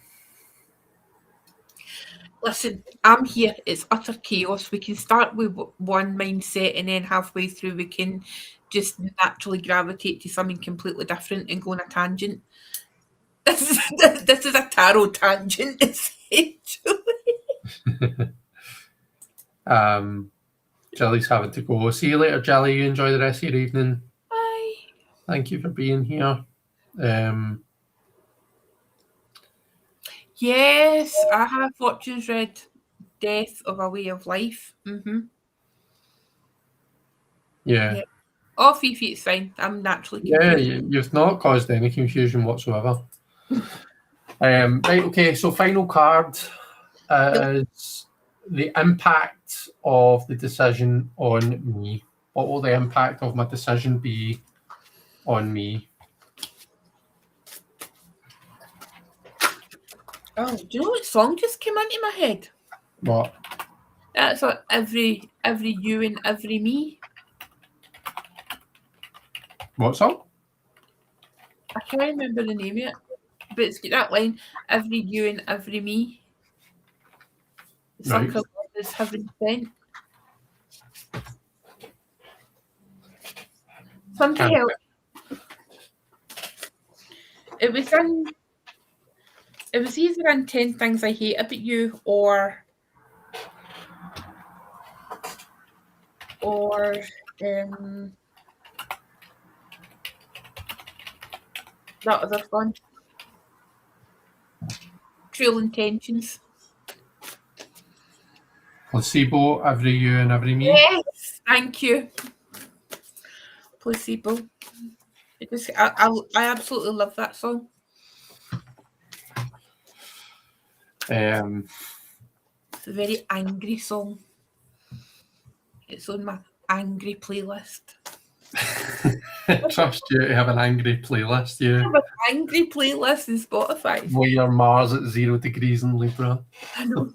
Listen, I'm here. It's utter chaos. We can start with one mindset, and then halfway through, we can just naturally gravitate to something completely different and go on a tangent. This is a tarot tangent, essentially. Jelly's having to go. See you later, Jelly. You enjoy the rest of your evening. Bye. Thank you for being here. Yes, I have Fortune's read Death of a Way of Life. Yeah. Oh, Fifi's fine. I'm naturally Yeah, confused. you've not caused any confusion whatsoever. Right, okay, so final card is the impact of the decision on me. What will the impact of my decision be on me? Oh, do you know what song just came into my head? What? That's what every you and every me. What song? I can't remember the name of it, but it's got that line: "Every you and every me, Right. sucker love is heaven sent." Somebody Can't. help! It was in. It was either in 10 Things I Hate About You or um that other one, Cruel Intentions. Placebo, every you and every me. Yes, thank you. Placebo. I absolutely love that song. It's a very angry song. It's on my angry playlist. Trust you to have an angry playlist, I yeah. have an angry playlist in Spotify. Where your Mars at 0 degrees in Libra. I know.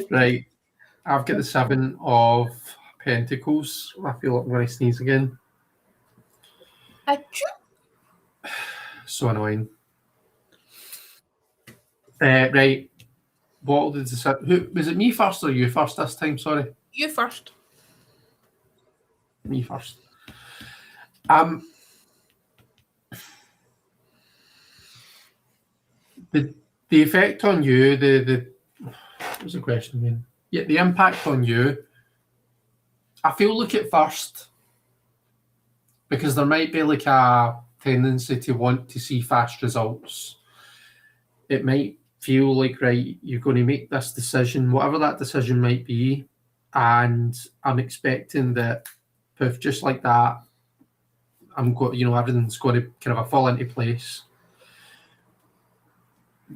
Right. I've got the 7 of Pentacles. I feel like I'm going to sneeze again. Achoo. So annoying. Right. What did the who was it? Me first or you first this time? Sorry, You first. me first. The effect on you, the what was the question again? Yeah, the impact on you. I feel like at first because there might be like a tendency to want to see fast results. It might feel like, right, you're going to make this decision, whatever that decision might be, and I'm expecting that, poof, just like that, everything's going to kind of fall into place.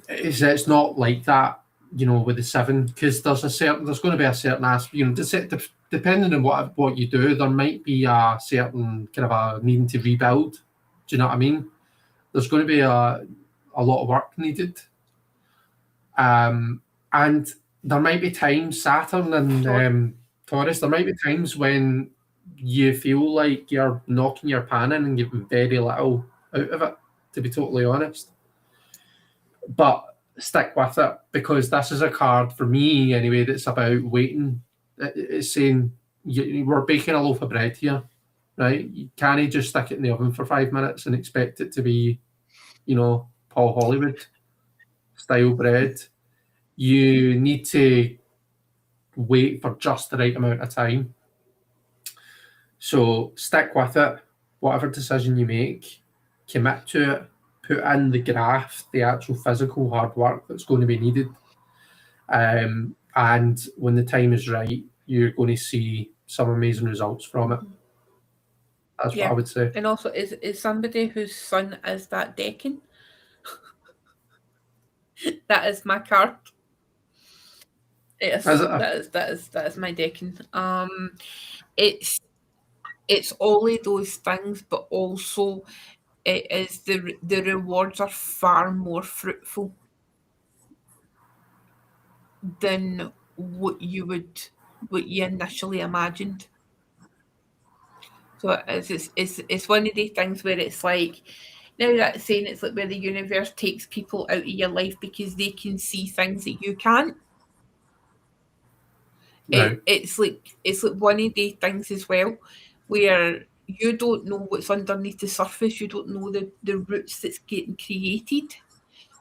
It's not like that, with the 7, because there's going to be a certain aspect, depending on what you do, there might be a certain kind of a needing to rebuild. Do you know what I mean? There's going to be a lot of work needed. And there might be times, Saturn and Taurus, there might be times when you feel like you're knocking your pan in and getting very little out of it, to be totally honest. But stick with it, because this is a card for me anyway that's about waiting. It's saying we're baking a loaf of bread here, right? You can't just stick it in the oven for 5 minutes and expect it to be, Paul Hollywood style bread. You need to wait for just the right amount of time. So stick with it. Whatever decision you make, commit to it. Put in the graft, the actual physical hard work that's going to be needed. And when the time is right, you're going to see some amazing results from it. That's what I would say. And also, is somebody whose sun is that decking? That is my card. Yes, that is my decking. It's only those things, but also it is the rewards are far more fruitful than what you initially imagined. So it's one of these things where it's like, now that's saying it's like where the universe takes people out of your life because they can see things that you can't. Right. It's like one of these things as well, where you don't know what's underneath the surface. You don't know the roots that's getting created.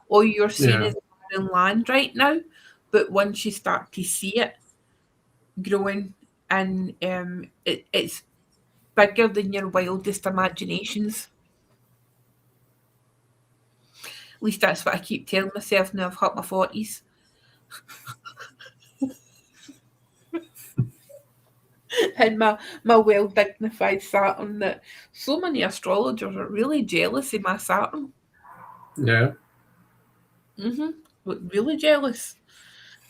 All you're seeing is barren land right now, but once you start to see it growing, and it's bigger than your wildest imaginations. At least that's what I keep telling myself now I've hit my 40s. and my well dignified Saturn that so many astrologers are really jealous of my Saturn. Yeah. Really jealous.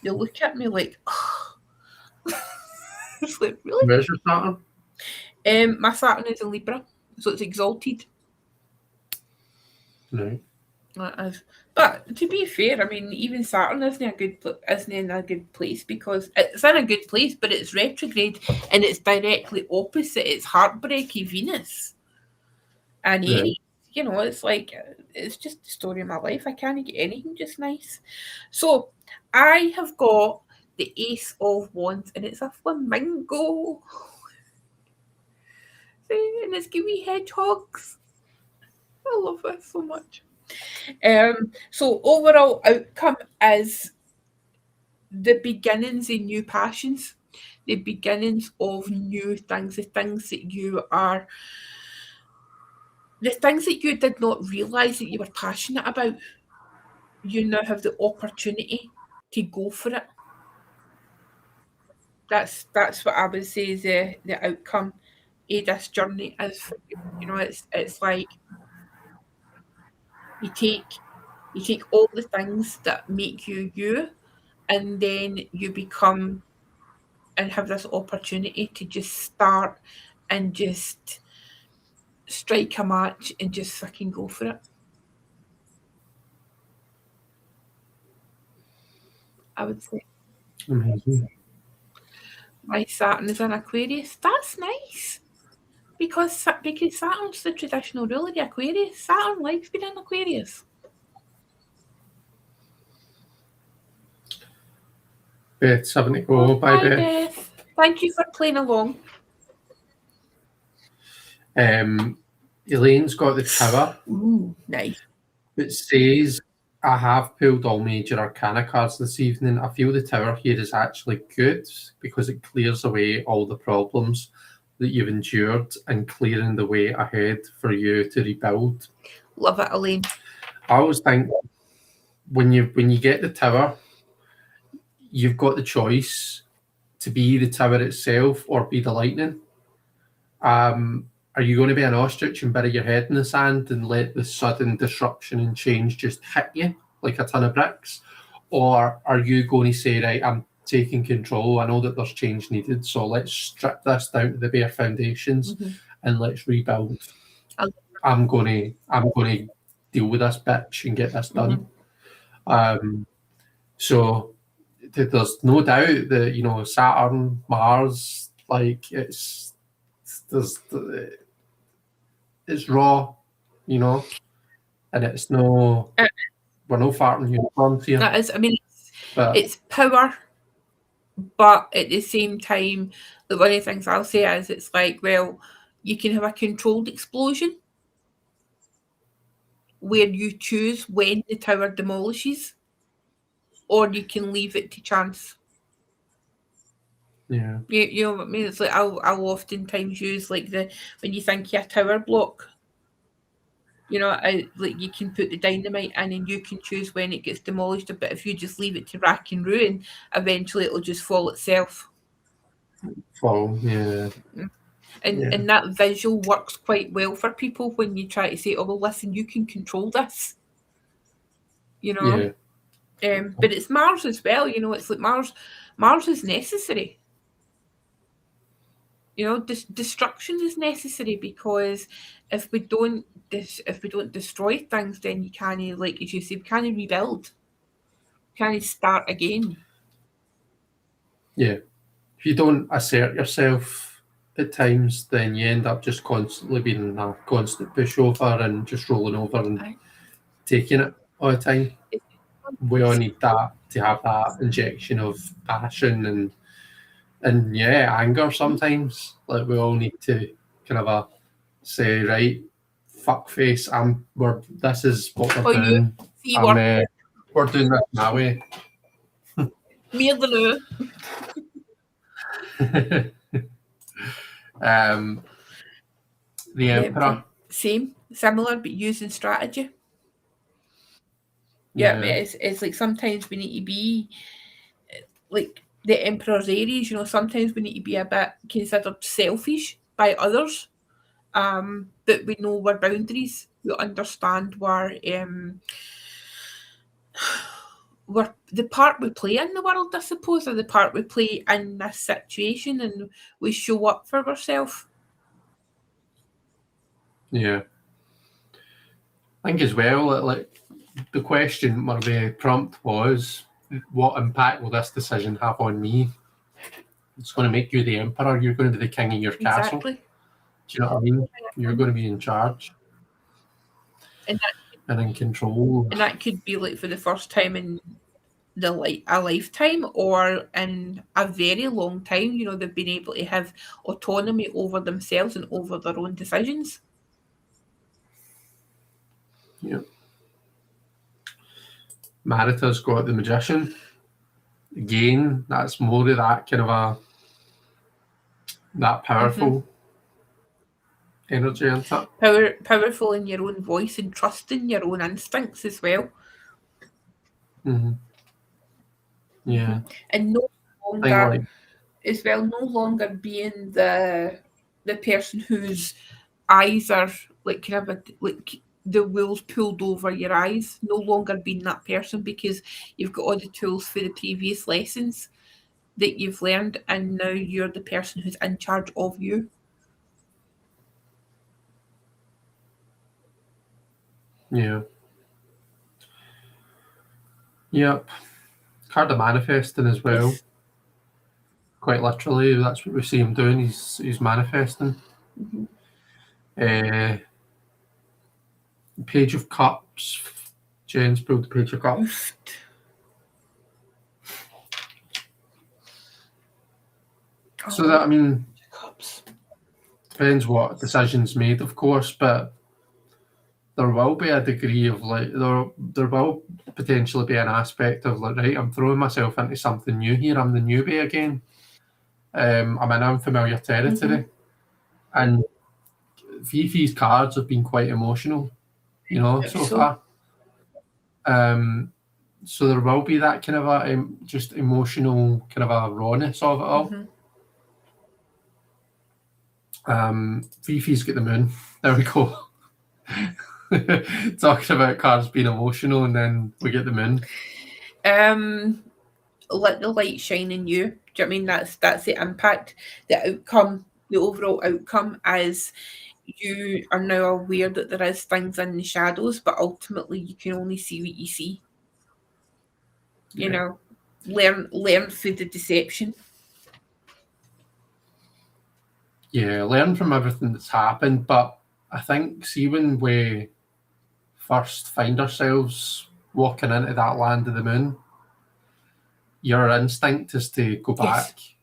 They look at me like, it's like, really? Where's your Saturn? My Saturn is in Libra, so it's exalted. Right. But to be fair, I mean, even Saturn isn't in a good place because it's in a good place, but it's retrograde and it's directly opposite. It's heartbreaky Venus and Right. Aries. You know, it's like it's just the story of my life. I can't get anything just nice. So I have got the Ace of Wands, and it's a flamingo. See, and it's giving me hedgehogs. I love this so much. So overall outcome is the beginnings of new passions, the beginnings of new things, the things that you did not realise that you were passionate about. You now have the opportunity to go for it. That's what I would say is the outcome of this journey is for you. You know, it's like you take all the things that make you you, and then you become and have this opportunity to just start and just strike a match and just fucking go for it. I would say Amazing. my Saturn is in Aquarius. That's nice because Saturn's the traditional ruler of Aquarius. Saturn likes being in Aquarius. Beth's having to go. Bye, Bye, Beth. Beth. Thank you for playing along. Elaine's got the tower. Ooh, nice. It says, I have pulled all major arcana cards this evening. I feel the tower here is actually good because it clears away all the problems that you've endured and clearing the way ahead for you to rebuild. Love it, Elaine. I always think when you get the tower, you've got the choice to be the tower itself or be the lightning. Are you going to be an ostrich and bury your head in the sand and let the sudden disruption and change just hit you like a ton of bricks? Or are you going to say, right, I'm taking control. I know that there's change needed, so let's strip this down to the bare foundations and let's rebuild. I'm going to deal with this bitch and get this done. So there's no doubt that, you know, Saturn, Mars, like it's raw, you know, and it's no, we're no farting unicorns here. That is, I mean, it's power, but at the same time, the one of the things I'll say is it's like, well, you can have a controlled explosion where you choose when the tower demolishes, or you can leave it to chance. Yeah. You know what I mean? It's like I'll oftentimes use like when you think you're a tower block, you know, like you can put the dynamite in and you can choose when it gets demolished. But if you just leave it to rack and ruin, eventually it'll just fall itself. Fall, yeah. And that visual works quite well for people when you try to say, oh, well, listen, you can control this. You know? Yeah. But it's Mars as well, you know, it's like Mars is necessary. You know, destruction is necessary because if we don't destroy things, then you can't, like as you say, we can't rebuild. You can't start again. Yeah. If you don't assert yourself at times, then you end up just constantly being a constant pushover and just rolling over and taking it all the time. We all need that to have that injection of passion and yeah, anger sometimes. Like we all need to kind of say, right, fuck face, this is what we're doing. We're doing this my way. Meer than nu. The Emperor. Same, similar, but using strategy. Yeah, it's like sometimes we need to be like the Emperor's Aries, sometimes we need to be a bit considered selfish by others. But we know our boundaries. We understand the part we play in the world, I suppose, or the part we play in this situation, and we show up for ourselves. Yeah. I think as well, like the question or the prompt was, what impact will this decision have on me? It's going to make you the emperor. You're going to be the king of your castle. Exactly. Do you know what I mean? You're going to be in charge And and in control. that could be like for the first time in a lifetime, or in a very long time. They've been able to have autonomy over themselves and over their own decisions. Yeah. Marita's got the magician. Again, that's more of that kind of that powerful energy into it. Powerful in your own voice and trusting your own instincts as well. Mm-hmm. Yeah. And no Thing longer, like, as well, no longer being the person whose eyes are like kind of like the wool's pulled over your eyes. No longer being that person, because you've got all the tools for the previous lessons that you've learned, and now you're the person who's in charge of you. yeah. Yep. Card of manifesting as well. Yes. Quite literally, that's what we see him doing. He's manifesting. Page of Cups. Jen's pulled the Page of Cups. So that, I mean, depends what decision's made, of course, but there will be a degree of like there will potentially be an aspect of like, right, I'm throwing myself into something new here. I'm the newbie again. I'm in unfamiliar territory, and Fifi's cards have been quite emotional, so far. So there will be that kind of a just emotional kind of a rawness of it all. Fifi's got the moon. There we go. Talking about cards being emotional, and then we get the moon. Let the light shine in you. Do you know what I mean? That's the impact, the outcome, the overall outcome, as you are now aware that there is things in the shadows, but ultimately you can only see what you see. Learn through the deception. Yeah, learn from everything that's happened, but I think, see, when we first find ourselves walking into that land of the moon, your instinct is to go back. Yes.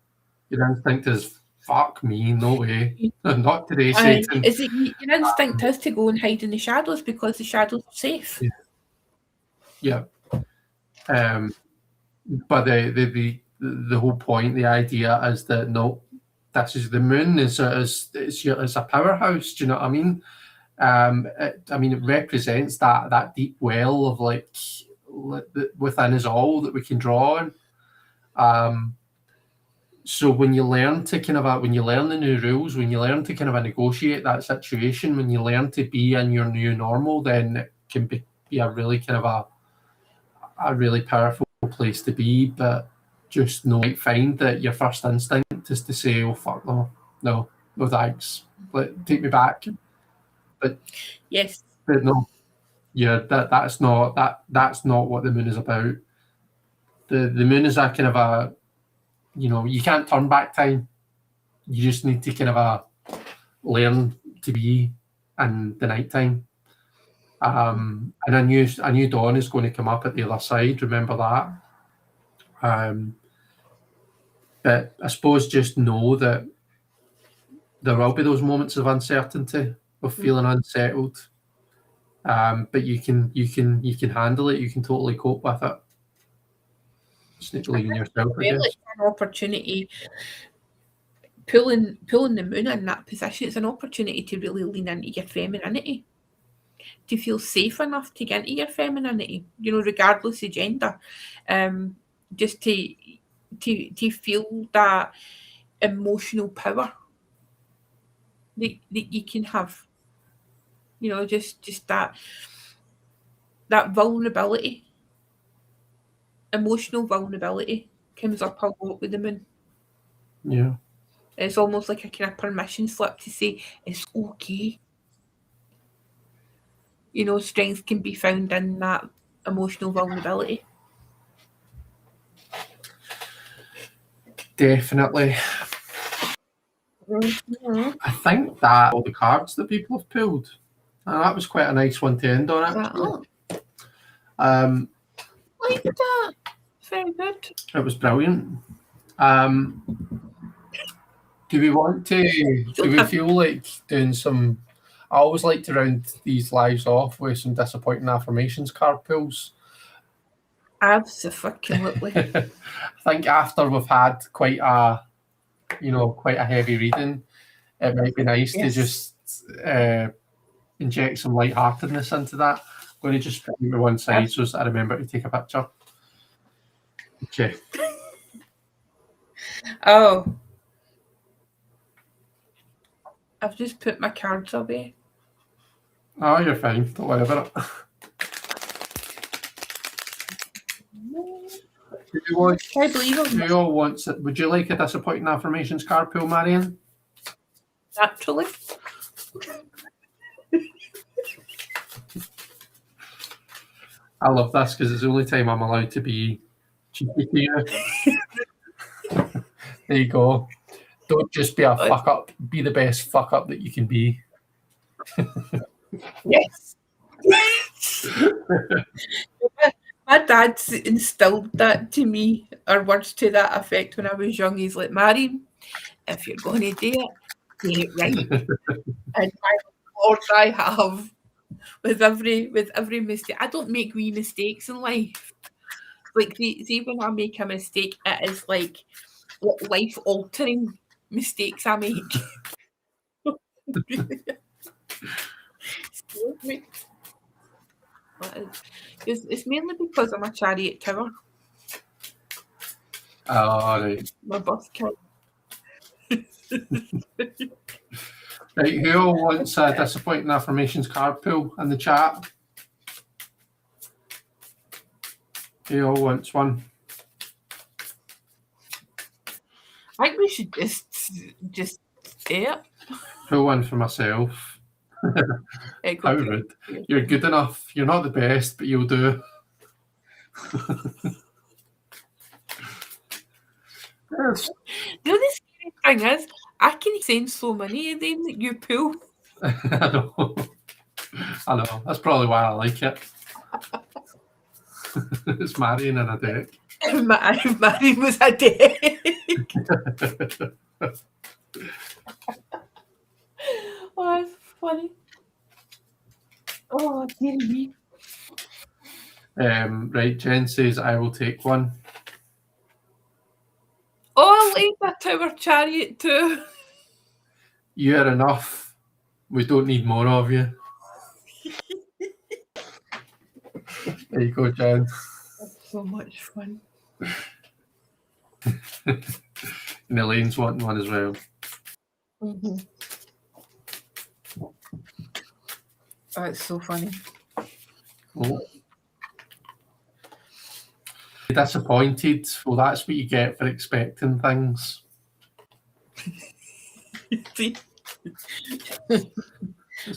Your instinct is, fuck me, no way. Not today, Satan. Your instinct is to go and hide in the shadows because the shadows are safe. Yeah. But the whole point, the idea is that no, this is the moon is a powerhouse. Do you know what I mean? It represents that deep well of like within us all that we can draw on. So when you learn to when you learn the new rules, when you learn to kind of negotiate that situation, when you learn to be in your new normal, then it can be a really kind of a really powerful place to be. But just might find that your first instinct is to say, "Oh fuck no thanks, take me back." But yes, but no, yeah, that's not what the moon is about. The moon is a kind of a, you can't turn back time. You just need to kind of learn to be in the nighttime. And a new dawn is going to come up at the other side. Remember that. But I suppose just know that there will be those moments of uncertainty, of feeling unsettled. But you can handle it. You can totally cope with it. Just need to believe in yourself. I guess. It's an opportunity. Pulling the moon in that position, it's an opportunity to really lean into your femininity, to feel safe enough to get into your femininity, regardless of gender. Just to to feel that emotional power that you can have. You know, just that vulnerability, emotional vulnerability comes up a lot with the moon. Yeah. It's almost like a kind of permission slip to say it's okay. You know, strength can be found in that emotional vulnerability. Definitely. Mhm. I think that all the cards that people have pulled, and that was quite a nice one to end on, actually. Oh, Um, like that. Very good. it was brilliant. Um, do we want to? Do we feel like doing some? I always like to round these lives off with some disappointing affirmations card pulls. Absolutely. I think after we've had quite a heavy reading, it might be nice to Yes. just inject some lightheartedness into that. I'm going to just put it to one side so I remember to take a picture. Okay. Oh, I've just put my cards away. Oh, you're fine. Don't worry about it. I believe it. Do you all want? Would you like a disappointing affirmations card pull, Marion? Naturally. I love this because it's the only time I'm allowed to be cheeky to you. There you go. Don't just be a fuck up. Be the best fuck up that you can be. Yes. My dad instilled that to me, or words to that effect when I was young. He's like, Marion, if you're going to do it, do it right. And my Lord, I have with every mistake. I don't make wee mistakes in life. Like see when I make a mistake, it is like life altering mistakes I make. Excuse me. It's mainly because I'm a chariot tower. All right. My bus card. Right. Who all wants a disappointing affirmations card pull in the chat? Who all wants one? I think we should just say it. Pull one for myself. How rude. You're good enough. You're not the best, but you'll do. Yes. The only scary thing is, I can send so many of them that you pull. I know. I know. That's probably why I like it. It's Marion in a deck. Marion was a deck. Oh, that's funny. Oh, dear me. Right, Jen says I will take one. Oh, I like the tower chariot too. You're enough. We don't need more of you. There you go, Jen. That's so much fun. And Elaine's wanting one as well. Mm-hmm. Oh, it's so funny. Oh. Disappointed. Well, that's what you get for expecting things.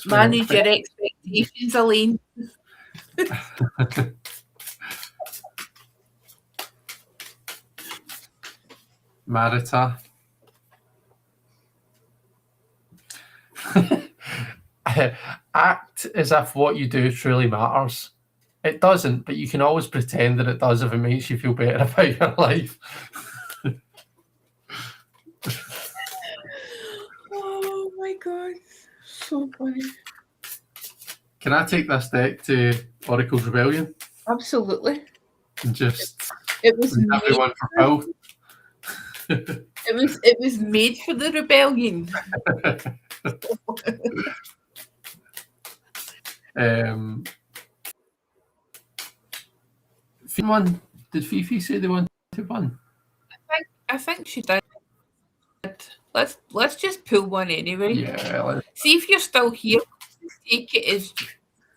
Manage your expectations, Elaine. Marita. Act as if what you do truly matters. It doesn't, but you can always pretend that it does if it makes you feel better about your life. Oh my god, so funny. Can I take this deck to Oracle's Rebellion? Absolutely. And just it was everyone for Phil. It was made for the rebellion. One. Did Fifi say they wanted one? I I think she did. Let's just pull one anyway. Yeah. See if you're still here.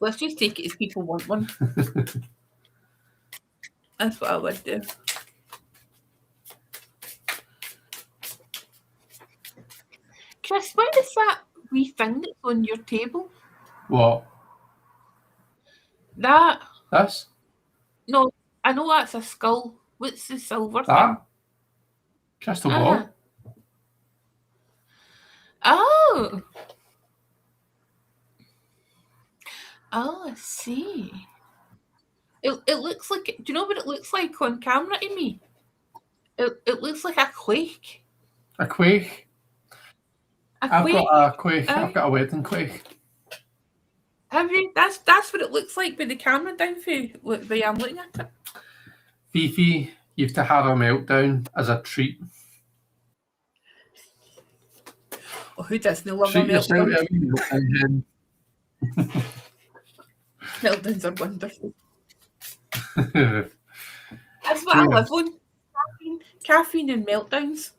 Let's just take it as people want one. That's what I would do. Chris, what is that wee thing that's on your table? What? That? This? No, I know that's a skull. What's the silver That? thing? Crystal ball. Oh. Oh, I see. It looks like. Do you know what it looks like on camera to me? It looks like a quake. A quake? I've got a quake. I've got a wedding quake. Have you? That's what it looks like with the camera down for you. Look, the way I'm looking at it. Fifi, you have to have a meltdown as a treat. Oh, who doesn't love Treat a yourself. meltdown? Meltdowns are wonderful. That's what I live on. Caffeine and meltdowns.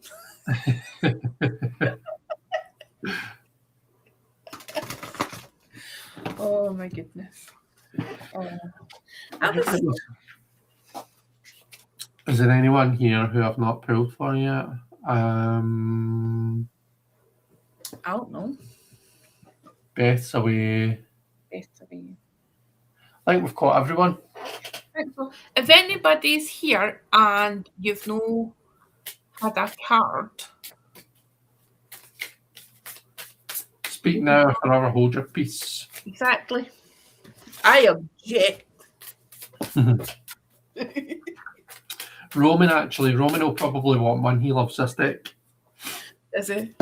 Oh my goodness. Is there anyone here who I've not pulled for yet? I don't know. Beth's away. Beth's away. I think we've got everyone. So. If anybody's here and you've no had a card, speak now or forever hold your peace. Exactly. I object. Roman will probably want one. He loves this deck. Is he?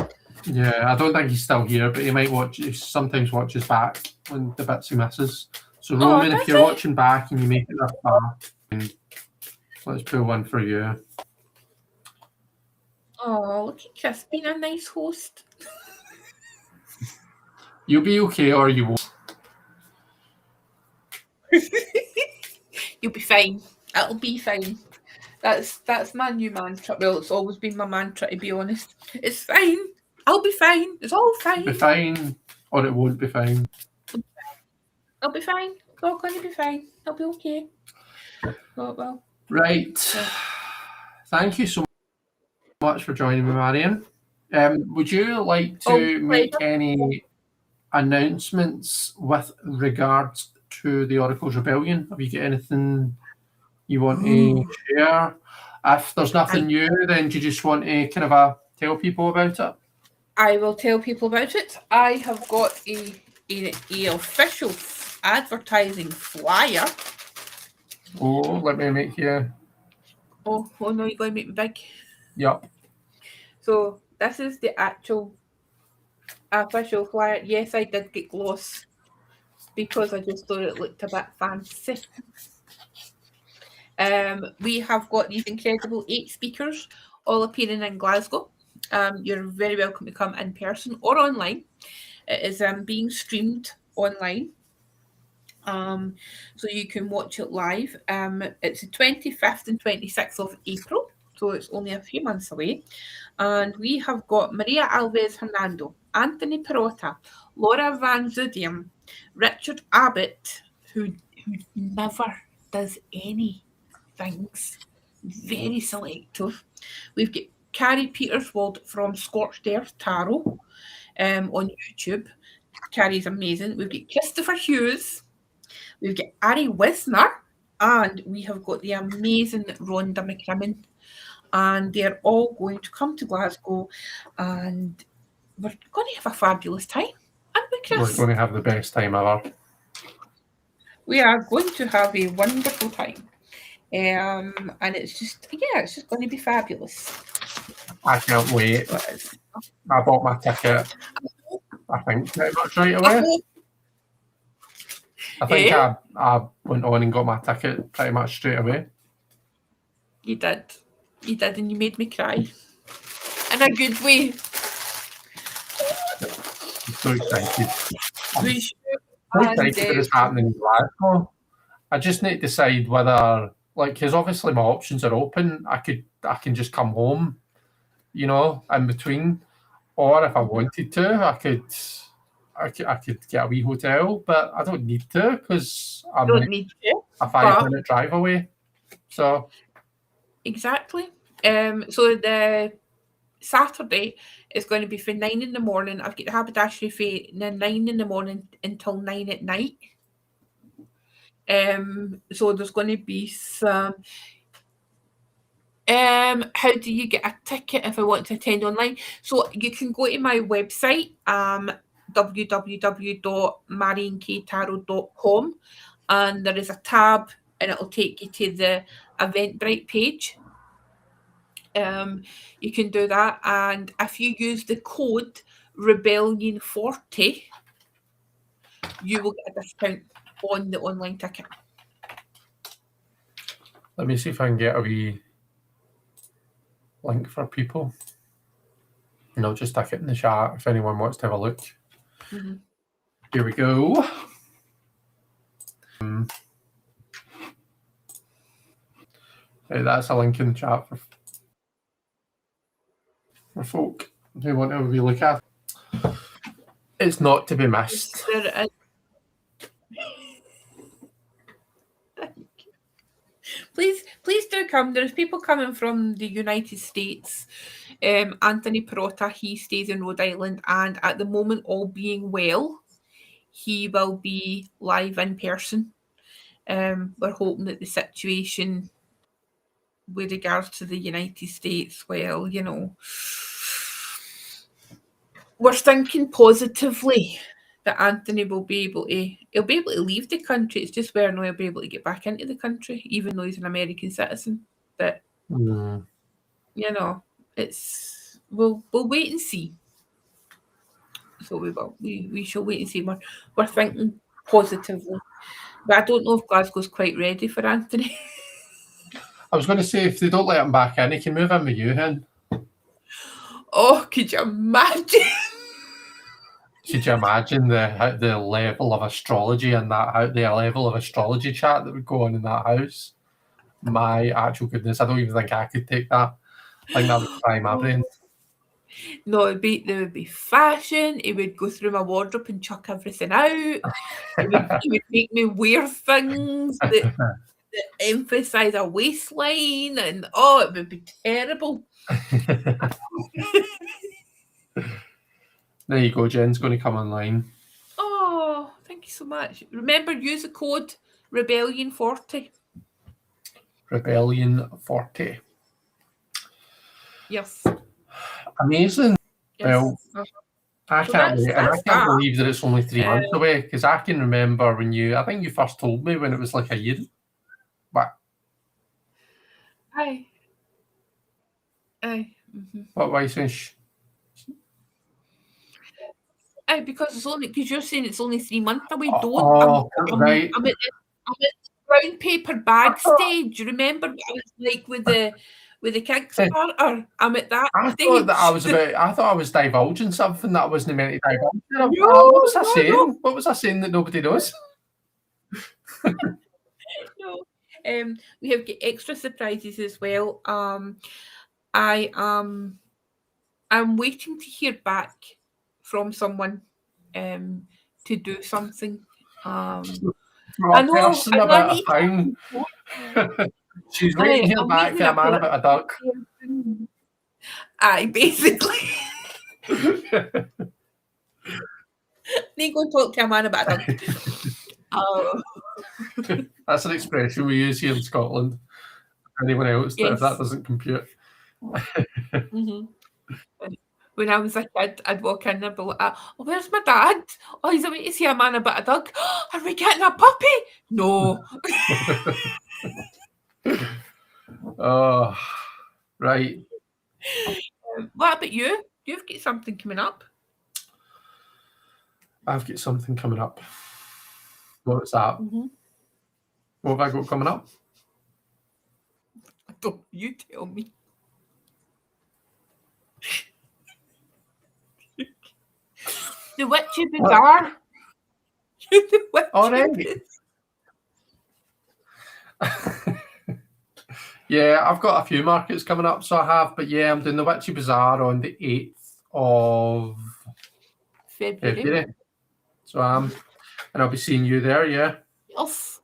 Yeah, I don't think he's still here, but he might watch. He sometimes watches back when the bits he misses. So Roman, if you're watching back and you make it that far, let's pull one for you. Oh, look at Chris being a nice host. You'll be okay, or you won't. You'll be fine. It'll be fine. That's my new mantra. Well, it's always been my mantra, to be honest. It's fine. I'll be fine. It's all fine. It'll be fine, or it won't be fine. It'll be fine. It's all going to be fine. It'll be okay. Oh, well. Right. Yeah. Thank you so much for joining me, Marion. Would you like to make any announcements with regards to the Oracle's Rebellion? Have you got anything you want to share? If there's nothing new, then do you just want to kind of tell people about it? I will tell people about it. I have got a official advertising flyer. Oh, let me make you. Oh no, you're going to make me big. Yep. So this is the actual official flyer. Yes, I did get gloss because I just thought it looked a bit fancy. We have got these incredible 8 speakers all appearing in Glasgow. You're very welcome to come in person or online. It is being streamed online. So you can watch it live. It's the 25th and 26th of April, so it's only a few months away. And we have got Maria Alves Hernando, Anthony Perrotta, Laura Van Zudium, Richard Abbott, who never does any things, very selective. We've got Carrie Peterswald from Scorched Earth Tarot on YouTube. Carrie's amazing. We've got Christopher Hughes. We've got Ari Wisner, and we have got the amazing Rhonda McCrimmon. And they're all going to come to Glasgow, and we're going to have a fabulous time, aren't we, Chris? We're going to have the best time ever. We are going to have a wonderful time. And it's just going to be fabulous. I can't wait. I bought my ticket, I think, pretty much right away. I think I went on and got my ticket pretty much straight away. You did, and you made me cry. In a good way. I'm so excited. I'm so excited that it's happening in Glasgow. I just need to decide whether, because obviously my options are open. I can just come home in between. Or if I wanted to, I could get a wee hotel, but I don't need to because I'm Don't need to. a But 5-minute drive away. So exactly. So the Saturday is going to be from 9 in the morning. I've got the haberdashery from 9 in the morning until 9 at night. So there's going to be some. How do you get a ticket if I want to attend online? So you can go to my website, www.marieandktarot.com, and there is a tab, and it'll take you to the Eventbrite page. You can do that, and if you use the code Rebellion40, you will get a discount on the online ticket. let me see if I can get a wee link for people. And I'll just stick it in the chat if anyone wants to have a look. Mm-hmm. Here we go. That's a link in the chat for folk who want to have a wee look at. It's not to be missed. There is. Please do come. There's people coming from the United States. Anthony Perrotta, he stays in Rhode Island, and at the moment, all being well, he will be live in person. We're hoping that the situation with regards to the United States, well, we're thinking positively that Anthony will be able to leave the country. It's just whether or not he'll be able to get back into the country, even though he's an American citizen. But it's we'll wait and see. So we will. We shall wait and see. We're thinking positively. But I don't know if Glasgow's quite ready for Anthony. I was going to say, if they don't let him back in, he can move in with you, Hen. Oh, could you imagine? Could you imagine the level of astrology in that, the level of astrology chat that would go on in that house? My actual goodness, I don't even think I could take that. I think that would fry my brain. No, there would be fashion. He would go through my wardrobe and chuck everything out. He would make me wear things that emphasise a waistline, and it would be terrible. There you go, Jen's going to come online. Oh, thank you so much. Remember, use the code Rebellion40. Rebellion40. Yes. Amazing. Yes. Well, I can't wait, and I can't believe that it's only 3 months away, because I can remember when I think you first told me when it was like a year. What? Aye. Mm-hmm. What way since? Aye, because you're saying it's only 3 months away. Right. I'm at the brown paper bag stage. Remember what I was like with the Kickstarter? I'm at that stage. I thought I was divulging something that I wasn't meant to divulge. No, what was I saying? No. What was I saying that nobody knows? No. We have got extra surprises as well. I'm waiting to hear back from someone to do something. I know about a pound. She's waiting to hear back from a man about a duck. Aye, basically. They go and talk to a man about a duck. That's an expression we use here in Scotland. Anyone else, if that doesn't compute. Mm-hmm. When I was a kid, I'd walk in and be like, "Oh, where's my dad? Oh, he's away to see a man about a dog. Are we getting a puppy? No." Oh, right. What about you? You've got something coming up. I've got something coming up. What's that? Mm-hmm. What have I got coming up? Don't you tell me. The Witchy Bazaar. All right. Yeah, I've got a few markets coming up, so I have. But yeah, I'm doing the Witchy Bazaar on the 8th of February. So and I'll be seeing you there, yeah. Yes.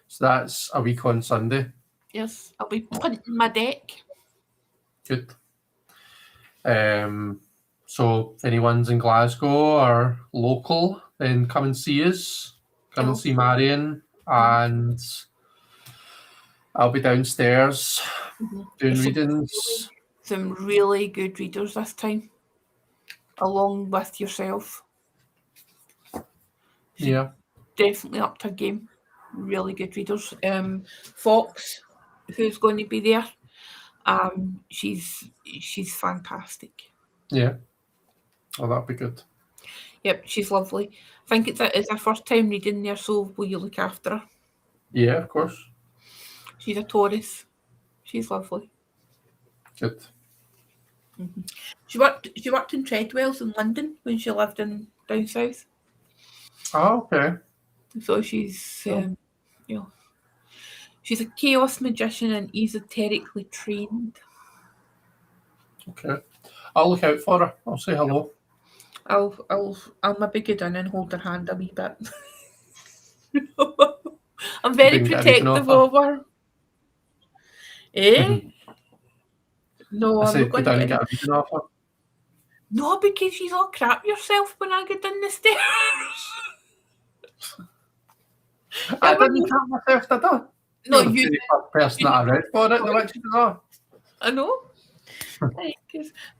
So that's a week on Sunday. Yes, I'll be punting my deck. Good. So if anyone's in Glasgow or local, then come and see us. Come and see Marion, and I'll be downstairs doing readings. Some really good readers this time, along with yourself. Yeah. Definitely upped her game. Really good readers. Fox, who's going to be there, she's fantastic. Yeah. Oh, that'd be good. Yep, she's lovely. I think it's her first time reading there, so will you look after her? Yeah, of course. She's a Taurus. She's lovely. Good. Mm-hmm. She worked in Treadwell's in London when she lived down south. Oh, okay. So she's she's a chaos magician and esoterically trained. Okay. I'll look out for her. I'll say hello. I'll maybe go down and hold her hand a wee bit. I'm very protective of her. Eh? No, I'm not going to get a reading off her. No, because she's all crap yourself when I get down the stairs. I didn't crap myself, did I? No, you're the first person that I read for it, the Witchy Bazaar. I know. But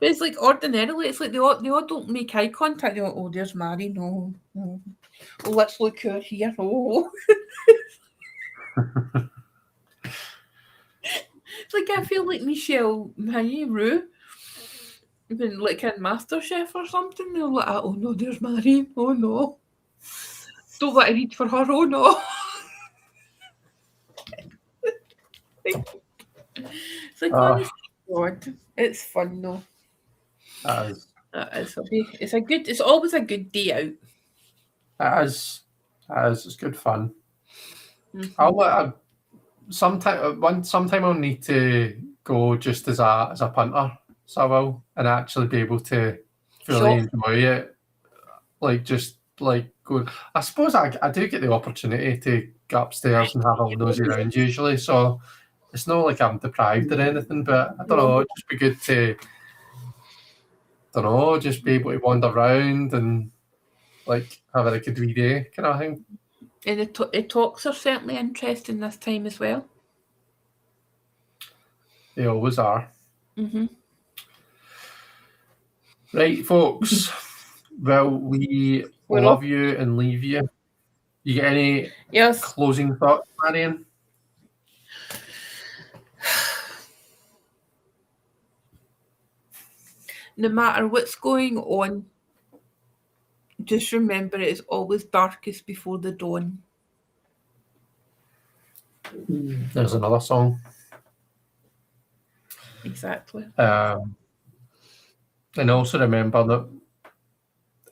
it's like ordinarily, it's like they all don't make eye contact. They're like, oh, there's Mary. No. Oh, let's look who's here. Oh. It's like I feel like Michelle Roux, even like in MasterChef or something. They're like, oh no, there's Mary. Oh no. Don't let her read for her. Oh no. It's like, honestly, God, it's fun though. It's always a good day out. It is. It's good fun. Mm-hmm. Sometime I'll need to go just as a punter, so I will, and actually be able to fully enjoy it. Like just like go. I suppose I do get the opportunity to go upstairs and have a nosy around usually, so it's not like I'm deprived or anything. But I don't know. It'd just be good to. Just be able to wander around and like have a good wee day kind of thing. And the talks are certainly interesting this time as well. They always are. Mm-hmm. Right, folks. Well, we love you and leave you. You get any closing thoughts, Marion? No matter what's going on, just remember it is always darkest before the dawn. There's another song. Exactly. And also remember that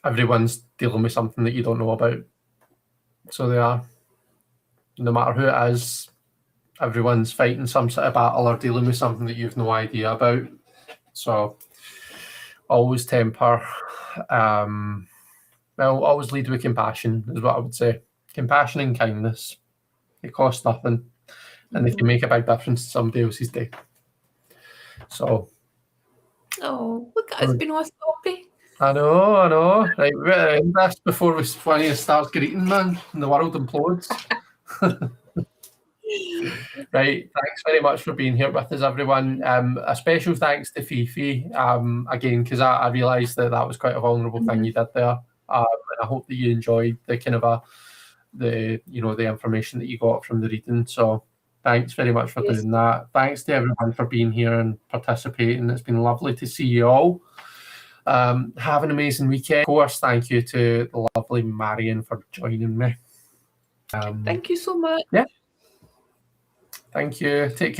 everyone's dealing with something that you don't know about. So they are. No matter who it is, everyone's fighting some sort of battle or dealing with something that you've no idea about. So always temper. Always lead with compassion is what I would say. Compassion and kindness. It costs nothing. And they can make a big difference to somebody else's day. So. Oh, look, it's been all sloppy. I know. Right, we're going to end this before we start greeting, man, and the world implodes. Right, thanks very much for being here with us, everyone. A special thanks to Fifi, again, because I realised that was quite a vulnerable thing you did there. And I hope that you enjoyed the kind of the information that you got from the reading. So thanks very much for doing that. Thanks to everyone for being here and participating. It's been lovely to see you all. Have an amazing weekend. Of course, thank you to the lovely Marion for joining me. Thank you so much. Yeah. Thank you. Take care.